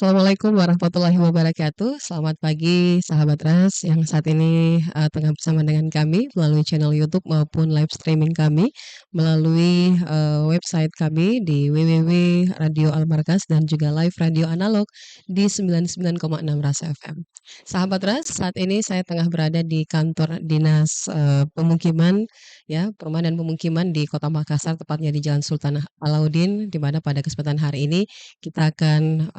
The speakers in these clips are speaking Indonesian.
Assalamualaikum warahmatullahi wabarakatuh. Selamat pagi sahabat Ras yang saat ini tengah bersama dengan kami melalui channel YouTube maupun live streaming kami melalui website kami di www.radio Almarkas dan juga live radio analog di 99,6 Ras FM. Sahabat Ras, saat ini saya tengah berada di kantor dinas pemukiman ya, perumahan dan pemukiman di Kota Makassar, tepatnya di Jalan Sultan Alauddin, di mana pada kesempatan hari ini kita akan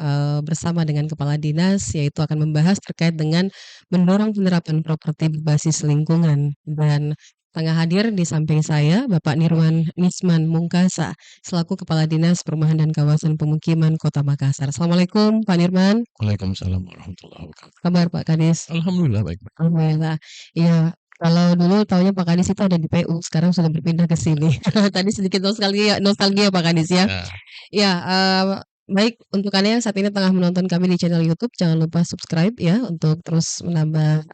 bersama dengan kepala dinas, yaitu akan membahas terkait dengan mendorong penerapan properti berbasis lingkungan. Dan tengah hadir di samping saya Bapak Nirwan Nisman Mungkasa selaku Kepala Dinas Perumahan dan Kawasan Pemukiman Kota Makassar. Assalamualaikum Pak Nirman. Waalaikumsalam warahmatullahi wabarakatuh. Kabar Pak Kadis? Alhamdulillah baik. Alhamdulillah. Iya, kalau dulu taunya Pak Kadis itu ada di PU, sekarang sudah berpindah ke sini. Tadi sedikit nostalgia Pak Kadis ya. Ya, Ya, baik untuk Anda yang saat ini tengah menonton kami di channel YouTube, jangan lupa subscribe ya untuk terus menambah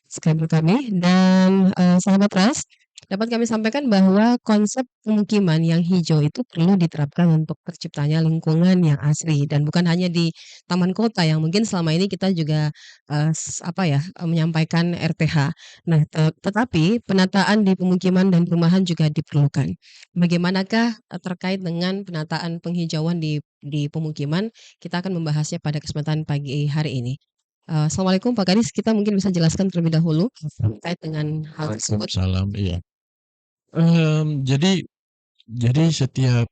subscriber kami. Dan sahabat Ras, dapat kami sampaikan bahwa konsep pemukiman yang hijau itu perlu diterapkan untuk terciptanya lingkungan yang asri dan bukan hanya di taman kota yang mungkin selama ini kita juga menyampaikan RTH. Nah, tetapi penataan di pemukiman dan perumahan juga diperlukan. Bagaimanakah terkait dengan penataan penghijauan di pemukiman? Kita akan membahasnya pada kesempatan pagi hari ini. Assalamualaikum Pak Kadis, kita mungkin bisa jelaskan terlebih dahulu terkait dengan hal tersebut. Waalaikumsalam. Iya. Jadi setiap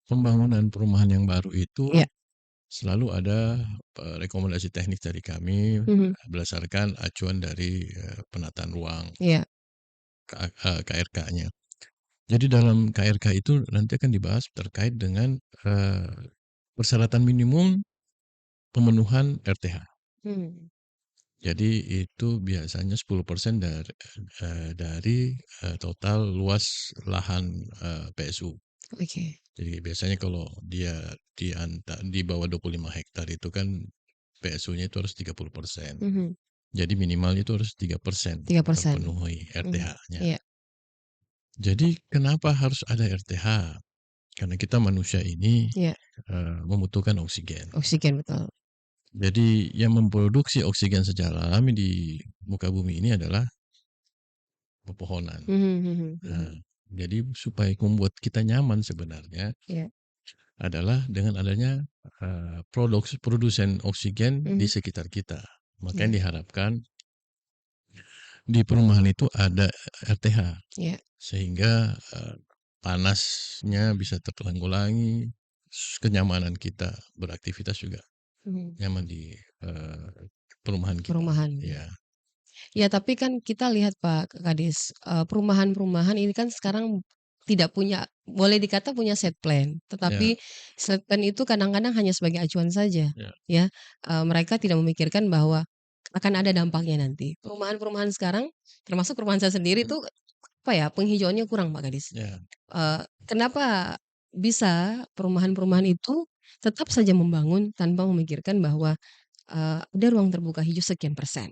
pembangunan perumahan yang baru itu Iya. selalu ada rekomendasi teknis dari kami berdasarkan acuan dari penataan ruang Iya. KRK-nya. Jadi dalam KRK itu nanti akan dibahas terkait dengan persyaratan minimum pemenuhan RTH. Jadi itu biasanya 10% dari total luas lahan PSU. Oke. Jadi biasanya kalau dia di bawah 25 hektar itu kan PSU-nya itu harus 30%. Jadi minimalnya itu harus 3% 3%. terpenuhi RTH-nya. Iya. Jadi kenapa harus ada RTH? Karena kita manusia ini Iya. membutuhkan oksigen. Oksigen, betul. Jadi yang memproduksi oksigen secara alami di muka bumi ini adalah pepohonan. Nah, jadi supaya membuat kita nyaman sebenarnya Iya. adalah dengan adanya produsen oksigen di sekitar kita. Makanya diharapkan di perumahan itu ada RTH. Iya. Sehingga panasnya bisa tertanggulangi, kenyamanan kita beraktivitas juga nyaman di perumahan kita. Perumahan. Ya. Ya, tapi kan kita lihat Pak Kadis, perumahan-perumahan ini kan sekarang tidak punya, boleh dikata punya set plan, tetapi set plan itu kadang-kadang hanya sebagai acuan saja, ya. Mereka tidak memikirkan bahwa akan ada dampaknya nanti. Perumahan-perumahan sekarang, termasuk perumahan saya sendiri tuh penghijauannya kurang Pak Kadis. Kenapa bisa perumahan-perumahan itu tetap saja membangun tanpa memikirkan bahwa ada ruang terbuka hijau sekian persen?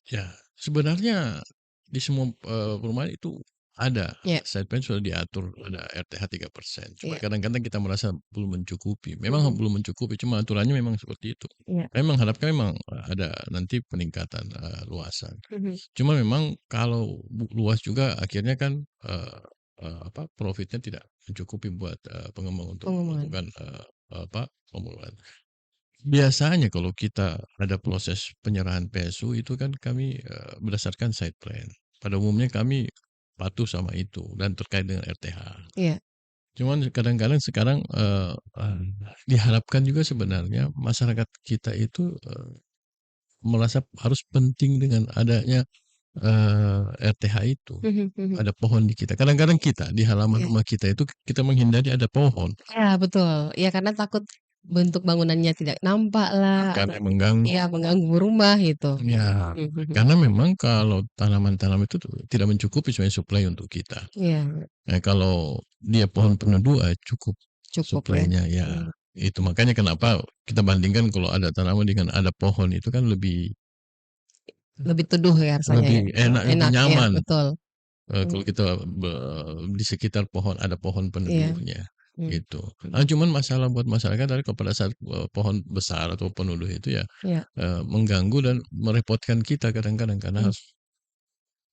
Ya, sebenarnya di semua perumahan itu ada side plan sudah diatur, ada RTH 3%. Cuma kadang-kadang kita merasa belum mencukupi. Memang belum mencukupi, cuma aturannya memang seperti itu. Memang harapkan memang ada nanti peningkatan luasan. Cuma memang kalau luas juga akhirnya kan profitnya tidak mencukupi buat pengembang untuk melakukan pembangunan. Biasanya kalau kita ada proses penyerahan PSU itu kan kami berdasarkan site plan. Pada umumnya kami patuh sama itu dan terkait dengan RTH. Iya. Cuman kadang-kadang sekarang diharapkan juga sebenarnya masyarakat kita itu merasa harus penting dengan adanya RTH itu. Ada pohon di kita. Kadang-kadang kita di halaman rumah kita itu kita menghindari ada pohon. Ya, betul. Ya, karena takut bentuk bangunannya tidak nampak lah. Karena mengganggu. Iya, mengganggu rumah gitu. Ya, karena memang kalau tanaman-tanaman itu tidak mencukupi sebagai suplai untuk kita. Iya. Nah, kalau dia pohon peneduh cukup suplainya ya. Itu makanya kenapa kita bandingkan kalau ada tanaman dengan ada pohon itu kan lebih teduh ya rasanya. Lebih enak, lebih nyaman. Ya, betul. Kalau kita di sekitar pohon ada pohon peneduhnya. gitu. Cuman buat masyarakat tadi kalau pada saat, pohon besar atau penuduh itu ya, Iya. mengganggu dan merepotkan kita kadang-kadang karena harus,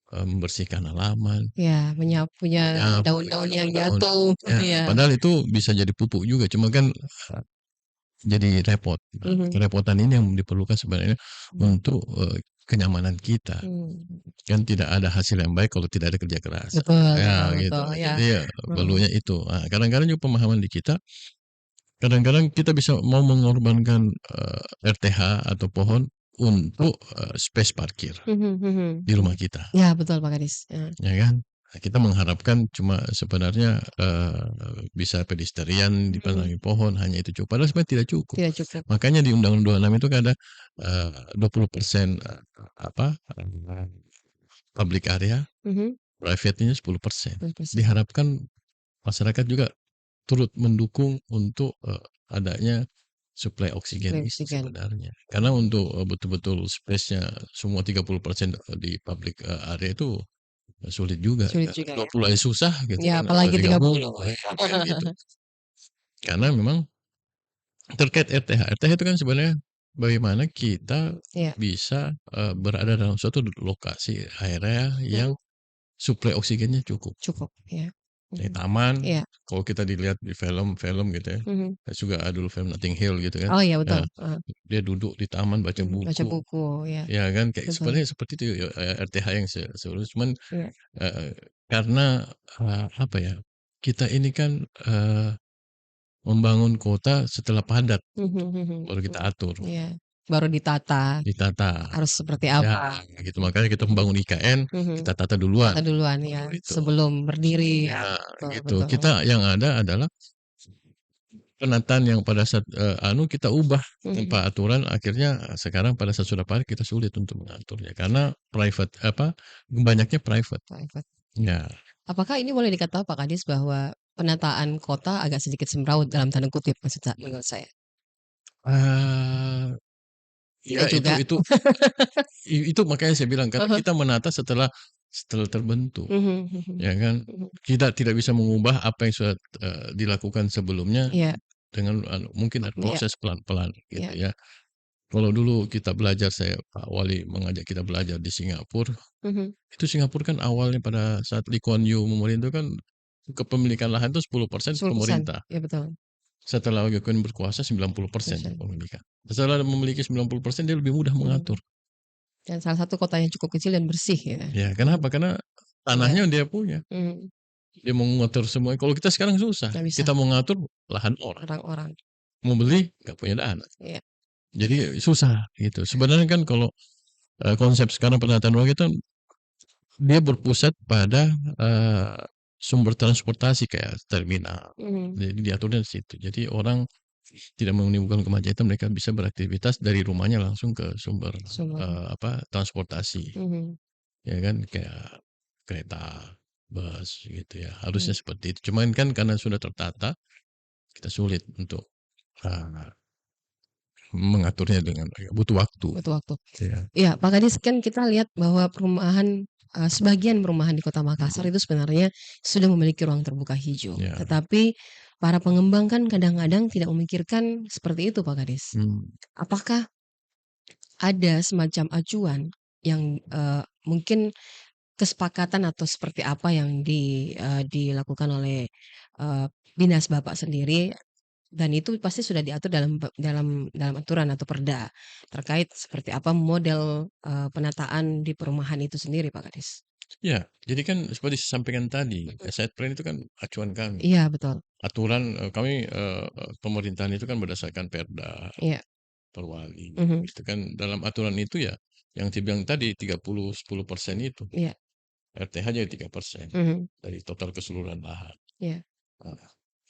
membersihkan halaman. Ya, menyapunya Menyapu daun-daun yang daun, jatuh, ya iya. padahal itu bisa jadi pupuk juga, cuma kan, jadi repot. Kerepotan ini yang diperlukan sebenarnya untuk, kenyamanan kita. Kan tidak ada hasil yang baik kalau tidak ada kerja keras. Betul betul Ya gitu. betul, ya. Jadi ya perlunya itu. Kadang-kadang juga pemahaman di kita, kadang-kadang kita bisa mau mengorbankan, RTH atau pohon untuk, space parkir di rumah kita. Ya, betul Pak Kadis, Ya kan? Kita mengharapkan cuma sebenarnya, bisa pedestrian dipasangi pohon, hanya itu cukup. Padahal sebenarnya tidak cukup. Tidak cukup. Makanya di Undang-Undang 26 itu kan ada, 20%, apa, public area, private-nya 10%. 10%. Diharapkan masyarakat juga turut mendukung untuk, adanya suplai oksigen Suplai itu oksigen. sebenarnya. Karena untuk, betul-betul space-nya semua 30% di public, area itu sulit juga. Sulit juga ya. 20 aja susah gitu Ya, kan, apalagi 30. kan gitu. Karena memang terkait RTH. RTH itu kan sebenarnya bagaimana kita Iya. bisa, berada dalam suatu lokasi area yang suplai oksigennya cukup. Cukup, ya. Di taman, Iya. kalau kita dilihat di film-film gitu ya, juga ada dulu film Notting Hill gitu kan, Oh iya, ya betul, dia duduk di taman baca baca buku, buku, ya. ya kan, kayak Betul. sebenarnya seperti itu ya, RTH yang cuman, Iya. karena, apa ya, kita ini kan, membangun kota setelah padat, baru kita atur, Iya, baru ditata, ditata. harus seperti Ya apa. gitu, makanya kita membangun IKN, kita tata duluan, Tata duluan, ya, baru itu. sebelum berdiri. Ya Betul gitu, betul. kita yang ada adalah penataan yang pada saat, kita ubah tanpa aturan, akhirnya sekarang pada saat sudah padat kita sulit untuk mengaturnya karena private banyaknya private. Private. Ya. Apakah ini boleh dikata Pak Kadis bahwa penataan kota agak sedikit semraut dalam tanda kutip menurut saya? Ya Tidak juga. itu makanya saya bilang karena kita menata setelah terbentuk, ya kan. Kita tidak bisa mengubah apa yang sudah, dilakukan sebelumnya Iya. dengan mungkin ada Iya. proses pelan-pelan gitu Iya. ya. Kalau dulu kita belajar, Pak Wali mengajak kita belajar di Singapura, itu Singapura kan awalnya pada saat Lee Kuan Yew memerintah kan kepemilikan lahan itu 10% 10%. pemerintah. Ya, betul. Setelah Lee Kuan Yew berkuasa 90% Persen. kepemilikan. Setelah memiliki 90% dia lebih mudah mengatur. Dan salah satu kota yang cukup kecil dan bersih ya. Ya, kenapa? Karena tanahnya dia punya. Dia mau ngatur semua. Kalau kita sekarang susah. Nggak bisa. Kita mau ngatur lahan orang. Orang-orang. Mau beli nggak punya dana. Iya. Jadi susah gitu. Sebenarnya kan kalau konsep sekarang penataan ruang itu dia berpusat pada sumber transportasi kayak terminal. Jadi diaturnya di situ. Jadi orang tidak menimbulkan kemacetan, mereka bisa beraktivitas dari rumahnya langsung ke sumber transportasi. Ya kan kayak kereta, bus gitu ya. Harusnya seperti itu. Cuman kan karena sudah tertata, kita sulit untuk mengaturnya dengan butuh waktu. Butuh waktu. Iya. Iya, Pak Kadis, kan kita lihat bahwa perumahan sebagian perumahan di Kota Makassar itu sebenarnya sudah memiliki ruang terbuka hijau. Ya. Tetapi para pengembang kan kadang-kadang tidak memikirkan seperti itu, Pak Kadis. Apakah ada semacam acuan yang mungkin kesepakatan atau seperti apa yang dilakukan oleh dinas Bapak sendiri, dan itu pasti sudah diatur dalam aturan atau perda terkait seperti apa model penataan di perumahan itu sendiri, Pak Kadis? Ya, jadi kan seperti disampaikan tadi, site plan itu kan acuan kami. Iya, betul. Aturan kami pemerintahan itu kan berdasarkan perda, Iya. perwali. Itu kan dalam aturan itu ya yang dibilang tadi 30-10% itu. Iya. RTH jadi 3% dari total keseluruhan lahan. Iya.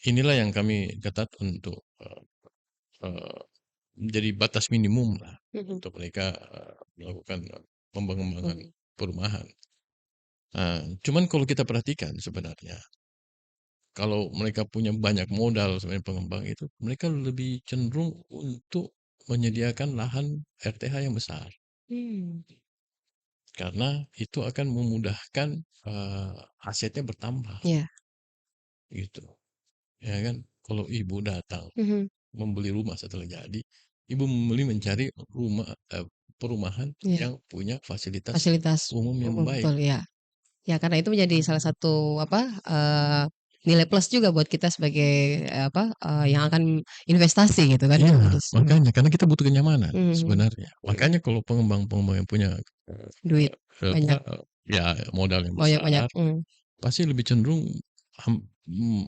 Inilah yang kami ketat untuk menjadi batas minimum lah untuk mereka melakukan pengembangan perumahan. Cuman kalau kita perhatikan sebenarnya, kalau mereka punya banyak modal sebenarnya pengembang itu, mereka lebih cenderung untuk menyediakan lahan RTH yang besar. Karena itu akan memudahkan asetnya bertambah. Iya. Gitu. ya kan. Kalau ibu datang Mhm. membeli rumah setelah jadi, ibu mencari rumah perumahan Iya. yang punya fasilitas Fasilitas umum yang baik. betul, ya. Ya karena itu menjadi salah satu apa, nilai plus juga buat kita sebagai, apa, yang akan investasi gitu kan, Kak, Iya, Gadis. makanya karena kita butuh kenyamanan Mhm. sebenarnya. Makanya kalau pengembang-pengembang yang punya, Duit apa, banyak, ya modal yang banyak, besar, pasti lebih cenderung ham mmm,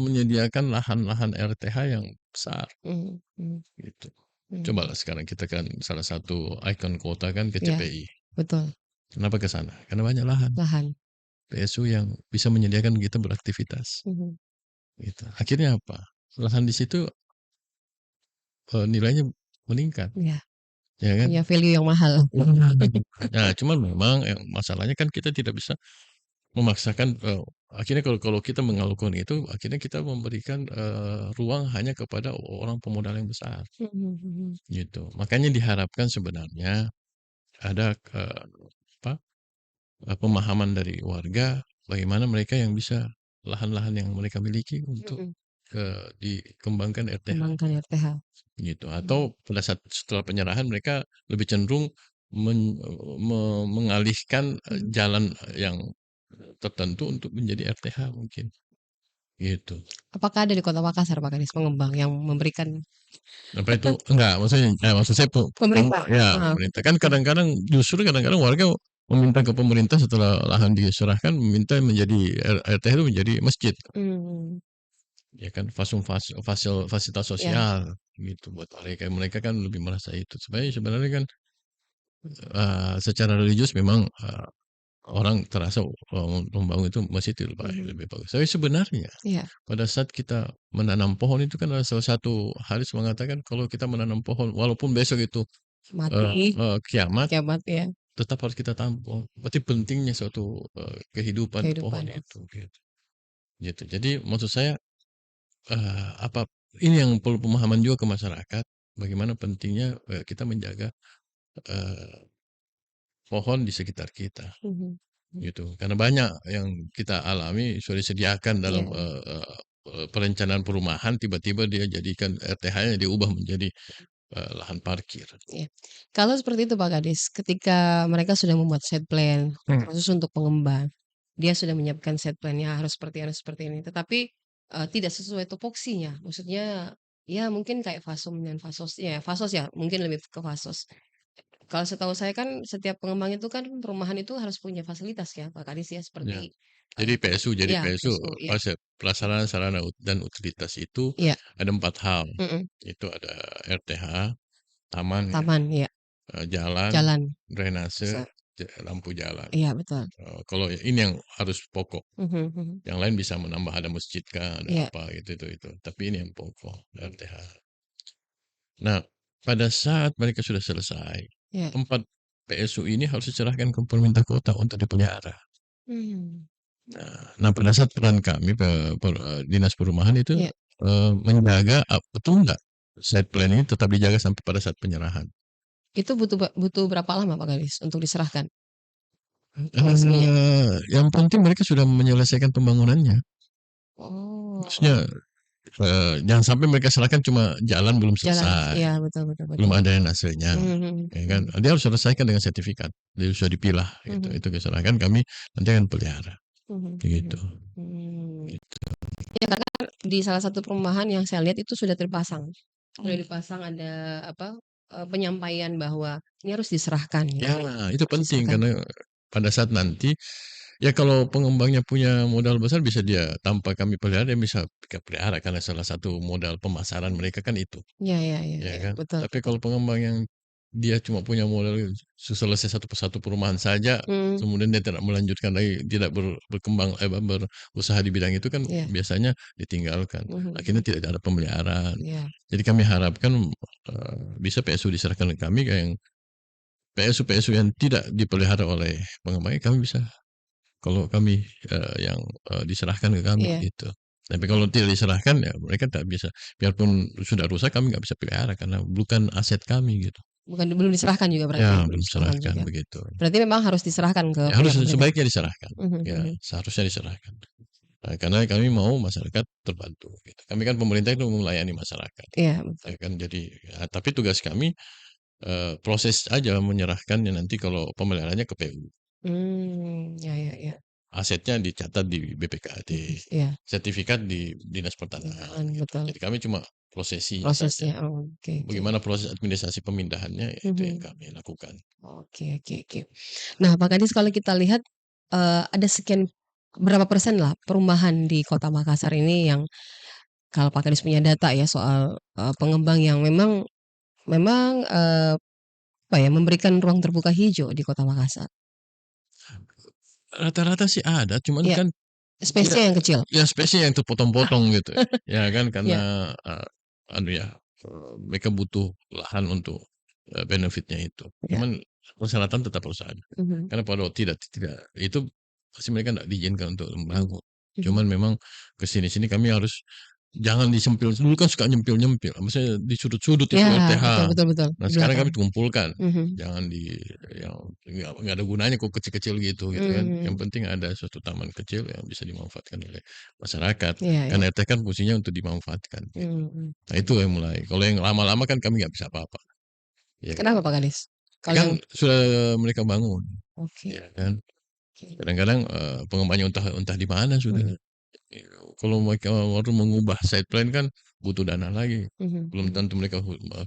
menyediakan lahan-lahan RTH yang besar, mhm, mhm, gitu. mhm. Cobalah sekarang kita kan salah satu ikon kota kan ke Iya, CPI. betul, Kenapa ke sana? Karena banyak lahan, lahan. PSU yang bisa menyediakan kita beraktivitas, Mhm. gitu. Akhirnya apa? Lahan di situ, nilainya meningkat, Iya, ya kan? punya value yang mahal. Nah, cuman memang yang masalahnya kan kita tidak bisa memaksakan, akhirnya kalau kalau kita melakukan itu, akhirnya kita memberikan, ruang hanya kepada orang pemodal yang besar, Mhm, mhm. gitu. Makanya diharapkan sebenarnya ada, apa, pemahaman dari warga, bagaimana mereka yang bisa lahan-lahan yang mereka miliki untuk, Mhm. dikembangkan RTH, Kembangkan RTH. gitu. Mhm. Atau pada saat setelah penyerahan mereka lebih cenderung mengalihkan, Mhm. jalan yang tertentu untuk menjadi RTH mungkin, gitu. Apakah ada di Kota Makassar, Pak Kadis, pengembang yang memberikan Apa itu enggak, maksudnya maksud saya pemerintah? ya Heeh, pemerintah. Kan iya. kadang-kadang warga meminta ke pemerintah setelah lahan diserahkan, meminta menjadi RTH itu menjadi masjid, Mmm, ya kan, fasilitas iya, sosial gitu buat mereka. Mereka kan lebih merasa itu. Sebenarnya kan, secara religius memang, orang terasa, membangun itu masjid itu mhm, lebih bagus. Tapi sebenarnya iya, pada saat kita menanam pohon itu kan ada salah satu hadis mengatakan kalau kita menanam pohon walaupun besok itu, mati, kiamat, kiamat ya, tetap harus kita tampung. Berarti pentingnya suatu, kehidupan pohon kehidupan. itu, gitu. Gitu. Jadi maksud saya, apa ini yang perlu pemahaman juga ke masyarakat, bagaimana pentingnya, kita menjaga, eee, pohon di sekitar kita, Mhm, mhm, gitu. Karena banyak yang kita alami sudah disediakan dalam, iya, perencanaan perumahan, tiba-tiba dia jadikan RTH-nya diubah menjadi, lahan parkir. iya. Kalau seperti itu Pak Kadis, ketika mereka sudah membuat set plan khusus untuk pengembang, dia sudah menyiapkan set plan-nya harus seperti ini, tetapi, tidak sesuai tupoksinya, maksudnya, ya mungkin kayak Fasom dan Fasos ya, Fasos ya, mungkin lebih ke Fasos. Kalau setahu saya kan setiap pengembang itu kan perumahan itu harus punya fasilitas ya Pak Kadis ya, Ya. seperti, Jadi PSU iya PSU, iya, prasarana sarana dan utilitas itu iya, ada 4 hal. mhm, Itu ada RTH, taman ya, taman, iya, jalan, jalan, drainase, se lampu jalan. iya betul, Kalau ini yang harus pokok. mhm, mhm, Yang lain bisa menambah ada masjid kah, ada iya, apa itu. Tapi ini yang pokok, RTH. Nah, pada saat mereka sudah selesai, iya, 4 PSU ini harus diserahkan ke pemerintah kota untuk dipelihara. mmm, Nah, pada saat peran kami dinas perumahan itu, iya. menjaga betul nggak site plan ini tetap dijaga sampai pada saat penyerahan. Itu butuh berapa lama Pak Kadis untuk diserahkan resminya? Yang penting mereka sudah menyelesaikan pembangunannya. Oh, Maksudnya, jangan sampai mereka serahkan cuma jalan belum jalan, selesai, iya betul, betul, belum betul. ada hasilnya, Mhm, mhm, ya kan. mhm, Dia harus selesaikan dengan sertifikat, dia sudah dipilah gitu, mhm, itu diserahkan kami nanti akan pelihara, mhm, gitu. mhm, ya karena kan di salah satu perumahan yang saya lihat itu sudah dipasang ada apa, penyampaian bahwa ini harus diserahkan Ya, gitu, itu harus penting diserahkan. karena pada saat nanti, ya kalau pengembangnya punya modal besar bisa dia tanpa kami pelihara dia bisa kita pelihara karena salah satu modal pemasaran mereka kan itu, Iya, iya, iya, ya iya, kan. betul, Tapi betul. kalau pengembang yang dia cuma punya modal selesai satu persatu perumahan saja, Mmm, kemudian dia tidak melanjutkan lagi, tidak berkembang berusaha di bidang itu kan iya, biasanya ditinggalkan. mhm, Akhirnya mhm, tidak ada pemeliharaan. iya, Jadi kami harapkan, bisa PSU diserahkan ke kami kayak yang PSU-PSU yang tidak dipelihara oleh pengembangnya kami bisa kalau kami, yang, diserahkan ke kami iya, gitu. Tapi kalau tidak diserahkan ya mereka tak bisa, biarpun sudah rusak kami nggak bisa pelihara karena bukan aset kami gitu. belum diserahkan juga Ya berarti, belum belum diserahkan diserahkan juga. begitu. Berarti memang harus diserahkan ke Ya harus pihak pemerintah. sebaiknya diserahkan, Mhm, ya mhm. seharusnya diserahkan. Karena kami mau masyarakat terbantu gitu. Kami kan pemerintah itu melayani masyarakat. Iya, betul. Kan jadi tapi tugas kami, proses aja menyerahkannya nanti kalau pemeliharaannya ke PU. Ya ya ya. Asetnya dicatat di BPKAD, Iya. sertifikat di Dinas Pertanahan gitu. Betul. Jadi kami cuma prosesinya saja. Prosesnya, oke. Bagaimana proses administrasi pemindahannya, itu yang kami lakukan. Oke oke oke. Nah, Pak Kadis kalau kita lihat, ada sekian berapa persen lah perumahan di Kota Makassar ini yang kalau Pak Kadis punya data ya soal, pengembang yang memang memang, apa ya, memberikan ruang terbuka hijau di Kota Makassar? Rata-rata sih ada, cuman Iya, kan space-nya yang kecil? ya space-nya yang terpotong-potong gitu. Ya kan Iya. karena, mereka butuh lahan untuk, benefit-nya itu. Iya. Cuman persyaratan tetap harus ada. Karena pada waktu tidak itu pasti mereka nggak diizinkan untuk membangun. Cuman memang ke sini-sini kami harus jangan disempil, dulu kan suka nyempil-nyempil, maksudnya di sudut-sudut itu Iya, RTH. betul betul betul, Nah di sekarang belakang. kami kumpulkan, jangan yang nggak ada gunanya kok kecil-kecil gitu kan. Yang penting ada suatu taman kecil yang bisa dimanfaatkan oleh masyarakat. Iya Kan iya. RT kan fungsinya untuk dimanfaatkan. Nah itu Oke. yang mulai. Kalau yang lama-lama kan kami nggak bisa apa-apa. Ya kan? Kenapa Pak Kadis? Kalau Kan yang sudah mereka bangun, oke ya kan. oke. Kadang-kadang pengembangnya entah entah di mana sudah. Iya, kalau mereka baru mengubah side plan kan butuh dana lagi. Belum tentu mereka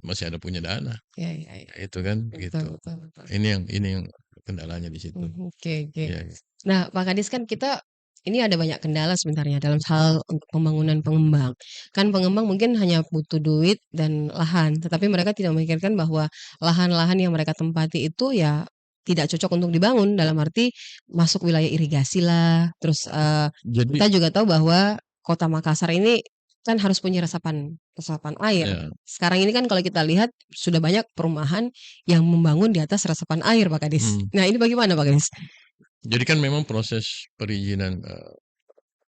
masih ada punya dana. Iya iya iya. Nah, itu kan Betul gitu. betul betul. Ini yang kendalanya di situ. Oke oke. Ya, Nah, Pak Kadis kan kita ini ada banyak kendala sebenarnya dalam hal untuk pembangunan pengembang. Kan pengembang mungkin hanya butuh duit dan lahan, tetapi mereka tidak memikirkan bahwa lahan-lahan yang mereka tempati itu ya tidak cocok untuk dibangun dalam arti masuk wilayah irigasi lah. Terus jadi kita juga tahu bahwa Kota Makassar ini kan harus punya resapan resapan air. ya, Sekarang ini kan kalau kita lihat sudah banyak perumahan yang membangun di atas resapan air, Pak Kadis. Nah, ini bagaimana, Pak Kadis? jadi kan memang proses perizinan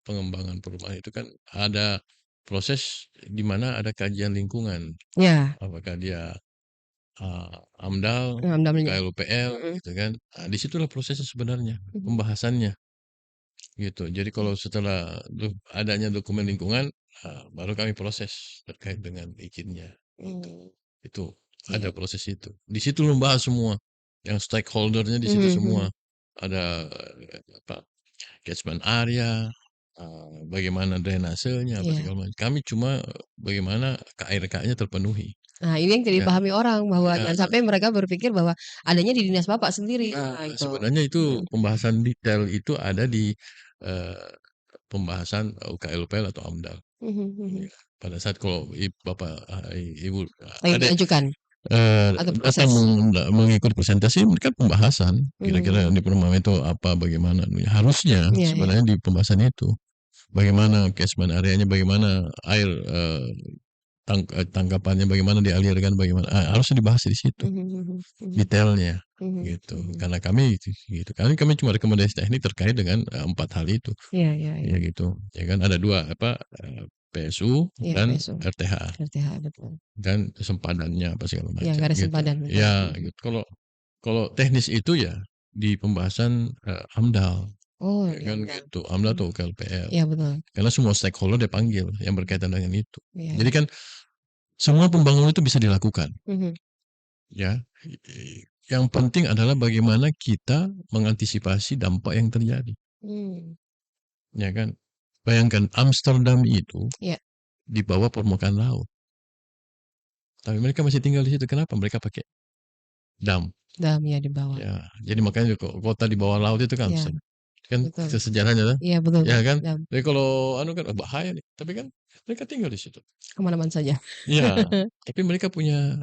pengembangan perumahan itu kan ada proses di mana ada kajian lingkungan. Ya, Apakah dia AMDAL, amdalnya. KLUPL, gitu kan. Nah, disitulah prosesnya sebenarnya, pembahasannya. Gitu. Jadi kalau setelah adanya dokumen lingkungan, baru kami proses terkait dengan izinnya. Itu ada Oke. proses itu. Di situ membahas semua. Yang stakeholdernya di situ semua. Ada apa? Catchment area, bagaimana drainasenya, apa Iya. segala macam. Kami cuma bagaimana KRK-nya terpenuhi. Nah, ini yang tidak Ya, dipahami orang bahwa ya. jangan sampai mereka berpikir bahwa adanya di dinas Bapak sendiri. Nah, Nah, itu. sebenarnya itu pembahasan detail itu ada di eh, pembahasan UKLPL atau AMDAL. Ya, pada saat kalau Bapak, Ibu, Lagi Adek mengajukan atau datang proses. mengikuti presentasi, mereka pembahasan kira-kira di perumahan itu apa, bagaimana. Harusnya Iya, iya. sebenarnya di pembahasan itu bagaimana catchment areanya, bagaimana air tangkapannya, bagaimana dialirkan, bagaimana harusnya dibahas di situ detailnya gitu. Karena kami gitu. Kami cuma rekomendasi teknik terkait dengan 4 hal itu. Iya, iya, iya. Ya gitu. Ya kan ada 2 apa PSU Iya, dan PSU. RTH RTH, betul. dan sempadannya apa segala Iya, macam garis gitu. sempadan, betul. Ya gitu. Kalau kalau teknis itu ya di pembahasan AMDAL. Oh, Ya di kan AMDAL. gitu. AMDAL atau KLPL. Iya, betul. Karena semua stakeholder dipanggil yang berkaitan dengan itu. Iya, Jadi iya. kan semua pembangunan itu bisa dilakukan. Mhm. Ya, yang penting adalah bagaimana kita mengantisipasi dampak yang terjadi, Hmm. ya kan? Bayangkan Amsterdam itu Iya, di bawah permukaan laut, tapi mereka masih tinggal di situ. Kenapa? Mereka pakai dam. dam ya di bawah. Ya, jadi makanya kota di bawah laut itu kan Iya, Amsterdam. Kan betul. sejarahnya kan? Iya, betul, Ya Pak. kan? Dam. Jadi kalau anu kan bahaya nih, tapi kan mereka tinggal di situ. Kemana-mana saja. Ya, tapi mereka punya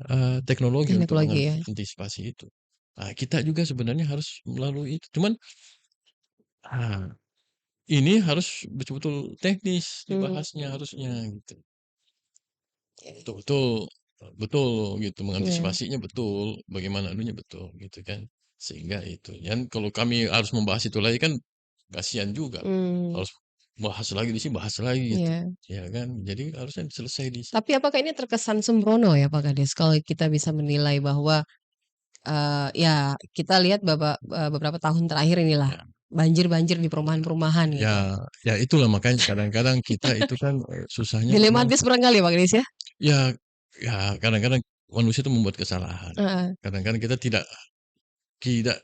teknologi untuk Teknologi ya. mengantisipasi itu. Nah, kita juga sebenarnya harus melalui itu. Cuman ah, ini harus betul-betul teknis dibahasnya harusnya gitu. Betul-betul betul gitu, Iya. mengantisipasinya betul, bagaimana anunya betul gitu kan. Sehingga itu. Dan kalau kami harus membahas itu lagi kan kasihan juga. Hmm. Harus bahas lagi di sini, bahas lagi gitu. Iya. Ya kan? Jadi harusnya selesai di situ. Tapi apakah ini terkesan sembrono ya Pak Kades? Kalau kita bisa menilai bahwa ya kita lihat beberapa tahun terakhir inilah Ya. banjir-banjir di perumahan-perumahan gitu. Ya itulah makanya kadang-kadang kita itu kan, susahnya memang Dilematis barangkali ya Pak Kris ya? ya ya kadang-kadang manusia itu membuat kesalahan. Heeh. Kadang-kadang kita tidak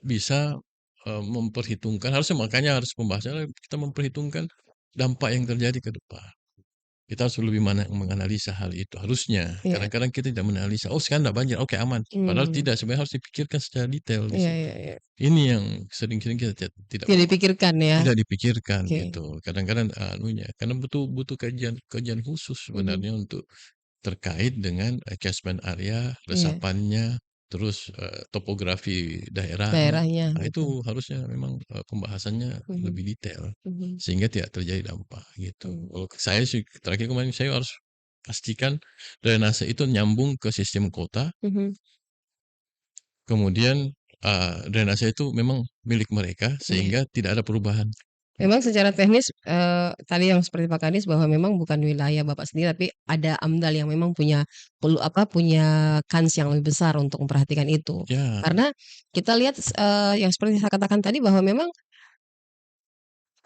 bisa, memperhitungkan makanya harus pembahasannya kita memperhitungkan dampak yang terjadi ke depan. Kita harus lebih menganalisa hal itu, harusnya. Iya. Kadang-kadang kita tidak menganalisa, "Oh sekarang tidak banjir, oke aman." Padahal tidak, sebenarnya harus dipikirkan secara detail di Iya situ. iya iya. Ini yang sering-sering kita tidak Tidak dipikirkan ya? tidak dipikirkan Oke. gitu. Kadang-kadang, karena butuh butuh kajian kajian khusus sebenarnya untuk terkait dengan, catchment area, Iya, resapannya, terus, topografi daerahnya. daerahnya, Nah betul. itu harusnya memang, pembahasannya Mhm lebih detail, mhm. sehingga tidak terjadi dampak gitu. Mmm. Kalau saya sih terakhir kemarin saya harus pastikan drainase itu nyambung ke sistem kota, Mhm. kemudian, drainase itu memang milik mereka Iya. sehingga tidak ada perubahan. Memang secara teknis, tadi yang seperti Pak Kadis bahwa memang bukan wilayah Bapak sendiri, tapi ada AMDAL yang memang punya kans yang lebih besar untuk memperhatikan itu. Ya, Karena kita lihat, yang seperti saya katakan tadi bahwa memang,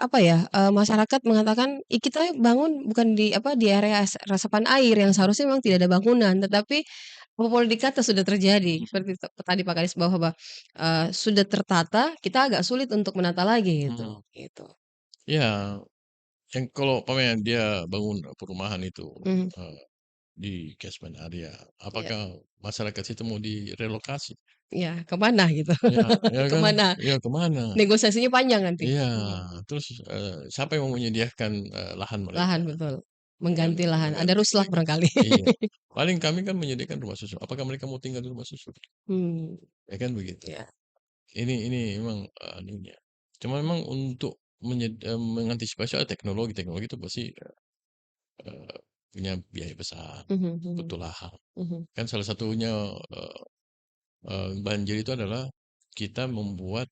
apa ya, masyarakat mengatakan, kita bangun bukan di area resapan air yang seharusnya memang tidak ada bangunan." Tetapi monopoli di kata sudah terjadi, seperti tadi Pak Kadis bahwa, sudah tertata, kita agak sulit untuk menata lagi gitu, mhm, gitu. ya. Yang kalau umpamanya dia bangun perumahan itu, Mhm, eee, di catchment area, iya. apakah masyarakat situ mau direlokasi? Iya, ke mana gitu? Ya ya Ke kan? mana? Ya ke mana? Negosiasinya panjang nanti. Iya, Mhm, terus, siapa yang mau menyediakan, lahan mereka? lahan betul, Ya kan mengganti lahan, kan ada ruslak mereka barangkali. iya, paling kami kan menyediakan rumah susun, apakah mereka mau tinggal di rumah susun? Mmm, Ya kan begitu. iya, Ini memang, anunya, cuma memang untuk mengantisipasi teknologi teknologi itu pasti, punya biaya besar, mhm mhm butuh lahan. mhm Kan salah satunya, banjir itu adalah kita membuat,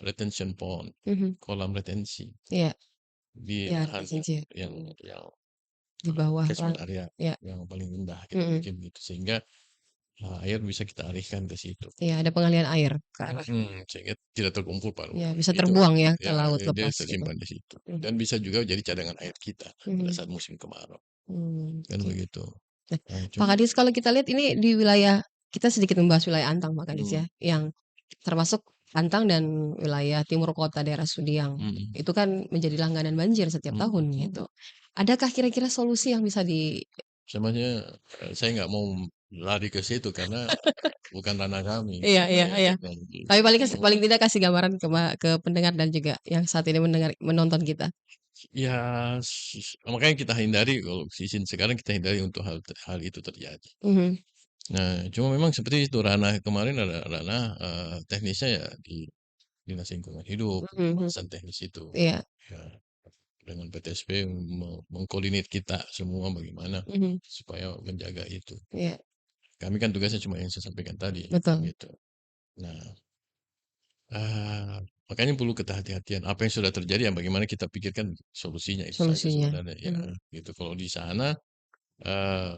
retention pond, mhm, kolam retensi iya di iya lahan retensi, yang yang, di bawah catchment area iya, yang paling rendah kita mhm, bikin gitu, sehingga, air bisa kita alihkan ke situ. iya ada pengalian air ke arah Sehingga tidak terkumpul iya pada bisa itu, terbuang ya ke ya laut dia lepas gitu. tersimpan di situ Mhm dan bisa juga jadi cadangan air kita pada mhm saat musim kemarau, kan oke. begitu. Nah, Nah Pak cuma Kadis kalau kita lihat ini di wilayah kita sedikit membahas wilayah Antang Pak Kadis mhm ya, yang termasuk Antang dan wilayah timur kota daerah Sudiang. mhm Itu kan menjadi langganan banjir setiap tahun mhm. gitu. Adakah kira-kira solusi yang bisa Sebenarnya, saya nggak mau lari ke situ karena bukan ranah kami, iya iya ya iya. dan Tapi paling tidak kasih gambaran ke pendengar dan juga yang saat ini menonton kita. ya makanya kita hindari kalau season sekarang kita hindari untuk hal itu terjadi. Mhm Nah, cuma memang seperti itu ranah kemarin ada ranah, teknisnya ya di Dinas Lingkungan Hidup, mhm mhm. pembahasan teknis itu. Iya, Ya, dengan PTSP mengkoordinir kita semua bagaimana mhm, supaya menjaga itu. iya, Kami kan tugasnya cuma yang saya sampaikan tadi, betul, gitu. Nah, makanya perlu kehati-hatian. Apa yang sudah terjadi, yang bagaimana kita pikirkan solusinya itu saja solusinya. sebenarnya, ya, Mhm. gitu. Kalau di sana, eee,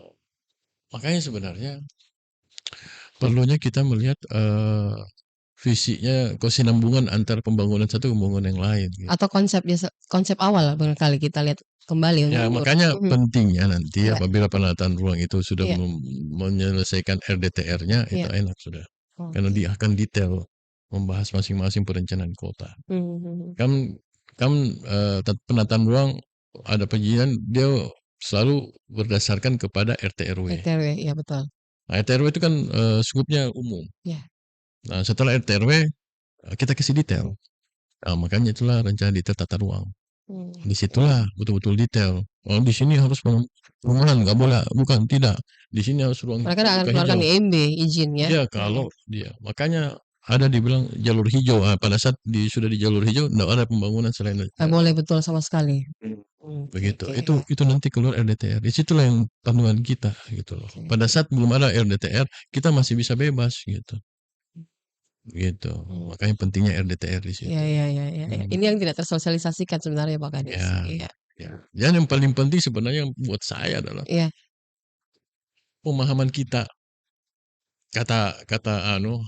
makanya sebenarnya perlunya kita melihat, visinya kesinambungan antara pembangunan satu pembangunan yang lain, gitu. Atau konsep awal barangkali kita lihat kembali Ya, untuk makanya mhm, pentingnya nanti iya apabila penataan ruang itu sudah iya menyelesaikan RDTR-nya, itu iya, enak sudah. Karena oke. dia akan detail membahas masing-masing perencanaan kota. Mhm mhm. Kan kan, penataan ruang ada perizinan dia selalu berdasarkan kepada RT RW. RT RW, iya betul. Nah, RT RW itu kan, skupnya umum. Iya, Nah, setelah RT RW, kita kasih detail. Nah, makanya itulah rencana detail tata ruang. Di oke. situlah betul-betul detail. Oh, di sini harus perumahan, nggak boleh, bukan, tidak. Di sini harus ruang Mereka akan terbuka keluarkan hijau. IMB, izin ya? Iya, Heeh, kalau dia makanya ada dibilang jalur hijau. Pada saat sudah di jalur hijau, nggak ada pembangunan selain nggak boleh betul sama sekali. Oke begitu. oke, iya, Itu nanti keluar RDTR. Di situlah yang panduan kita gitu loh. oke Pada oke. saat belum ada RDTR, kita masih bisa bebas gitu. Gitu. Mmm, Makanya pentingnya RDTR di iya situ. iya iya iya iya. Hmm. Ini yang tidak tersosialisasikan sebenarnya Pak Kadis. Ya, Iya ya. Dan yang paling penting sebenarnya buat saya adalah iya pemahaman kita. Kata kata anu,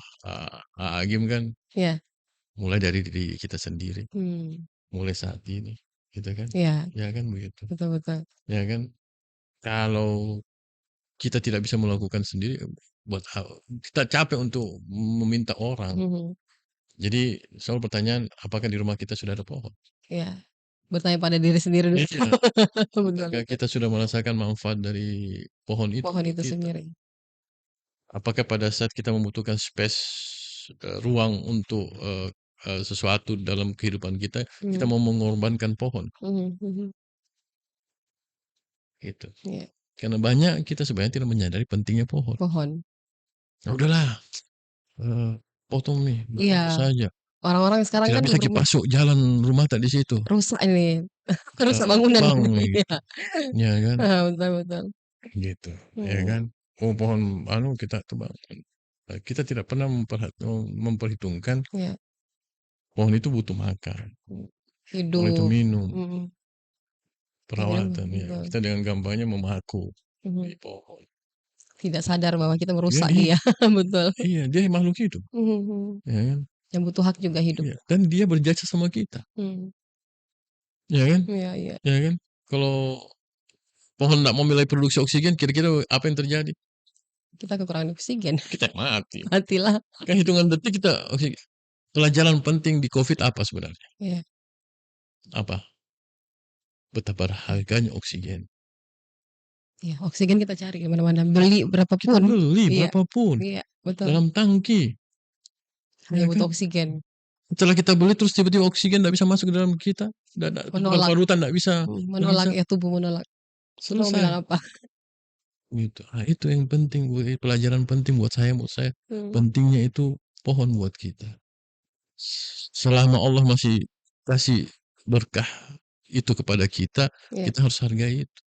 Agim kan, iya mulai dari diri kita sendiri, Hmm. mulai saat ini, gitu kan? Iya, Ya kan begitu, betul betul. ya kan? Kalau kita tidak bisa melakukan sendiri, kita capek untuk meminta orang. Mhm. Jadi selalu pertanyaan, apakah di rumah kita sudah ada pohon? Iya, bertanya pada diri sendiri dulu. Iya, Betul apakah betul. kita sudah merasakan manfaat dari pohon itu Pohon untuk itu kita? sendiri. Apakah pada saat kita membutuhkan space, ruang untuk, sesuatu dalam kehidupan kita, kita Hmm. mau mengorbankan pohon? Mhm mhm. Gitu. Iya, Karena banyak kita sebenarnya tidak menyadari pentingnya pohon. pohon. Ya udahlah, eee, potong nih, Iya, berapa saja, orang-orang sekarang tidak kan bisa rumah masuk jalan rumah tak di situ, rusak ini, rusak bangunan tebang ini. nih gitu, Iya. ya kan, Betul betul. gitu, ya Hmm. kan. Oh pohon anu kita tebang, kita tidak pernah memperhitungkan Iya. pohon itu butuh makan, pohon itu Hidup. minum, Mhm. Ya kan, perawatan, ya. betul. Kita dengan gampangnya memaku di Mhm. pohon. Tidak sadar bahwa kita Ya merusak dia. Betul. iya, dia makhluk hidup, Mhm mhm. ya kan. Yang butuh hak juga hidup. Iya, dan dia berjasa sama kita, Hmm. ya kan, Iya iya. ya kan. Kalau pohon nggak memulai produksi oksigen, kira-kira apa yang terjadi? Kita kekurangan oksigen. Kita mati. Matilah. Kan hitungan detik kita oksigen. Pelajaran penting di COVID apa sebenarnya? Iya. Apa? Betapa harganya oksigen. Iya, oksigen kita cari di mana-mana, beli Kita berapapun. beli Iya. berapapun Iya, betul. dalam tangki, Hanya ya butuh kan? oksigen. Setelah kita beli terus tiba-tiba oksigen nggak bisa masuk ke dalam kita, dan Menolak. paru-parutan nggak bisa Menolak bekerja, ya, tubuh menolak. Mau selesai. bilang apa? Gitu. Nah, itu yang penting, pelajaran penting buat saya. Hmm. Pentingnya itu pohon buat kita. Selama Allah masih kasih berkah itu kepada kita, Iya, kita harus hargai itu.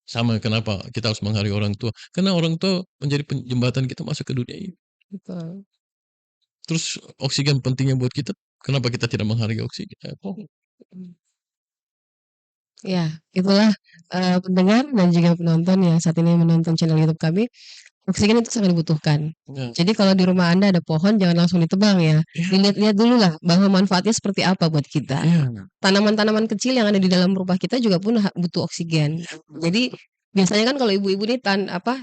Sama kenapa kita harus menghargai orang tua, karena orang tua menjadi jembatan kita masuk ke dunia ini. betul. Terus oksigen pentingnya buat kita, kenapa kita tidak menghargai oksigen? Pohon. Mhm. Ya, itulah, pendengar dan juga penonton yang saat ini menonton channel YouTube kami, oksigen itu sangat dibutuhkan. Nah, Jadi kalau di rumah Anda ada pohon jangan langsung ditebang ya, iya, dilihat-lihat dululah bahwa manfaatnya seperti apa buat kita. iya, Tanaman-tanaman kecil yang ada di dalam rumah kita juga pun butuh oksigen. iya, Jadi biasanya kan kalau ibu-ibu nih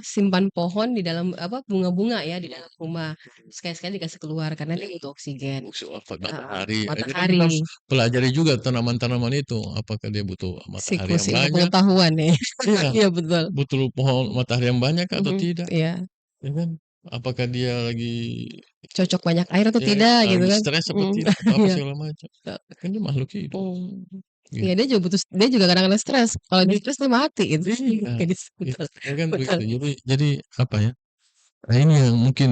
simpan pohon di dalam bunga-bunga ya di dalam rumah. Sekali-sekali dikasih keluar karena dia butuh oksigen. Heeh, matahari. Ini kan kita harus matahari, pelajari juga tanaman-tanaman itu, apakah dia butuh matahari yang siklus banyak, pengetahuan nih. iya, Iya betul. butuh pohon matahari yang banyak atau Mhm, tidak, iya. ya kan? Apakah dia lagi, Cocok banyak air atau ya kan, tidak gitu lagi kan. stres apa Mhm, tidak, atau apa iya. segala macam. Kan dia makhluk hidup, Mhm. Iya gitu. dia juga kadang-kadang stres. Kalau dia Iya, stres dia mati gitu. iya, Gadis gitu, betul ya kan betul. begitu. Jadi apa ya, nah ini yang mungkin,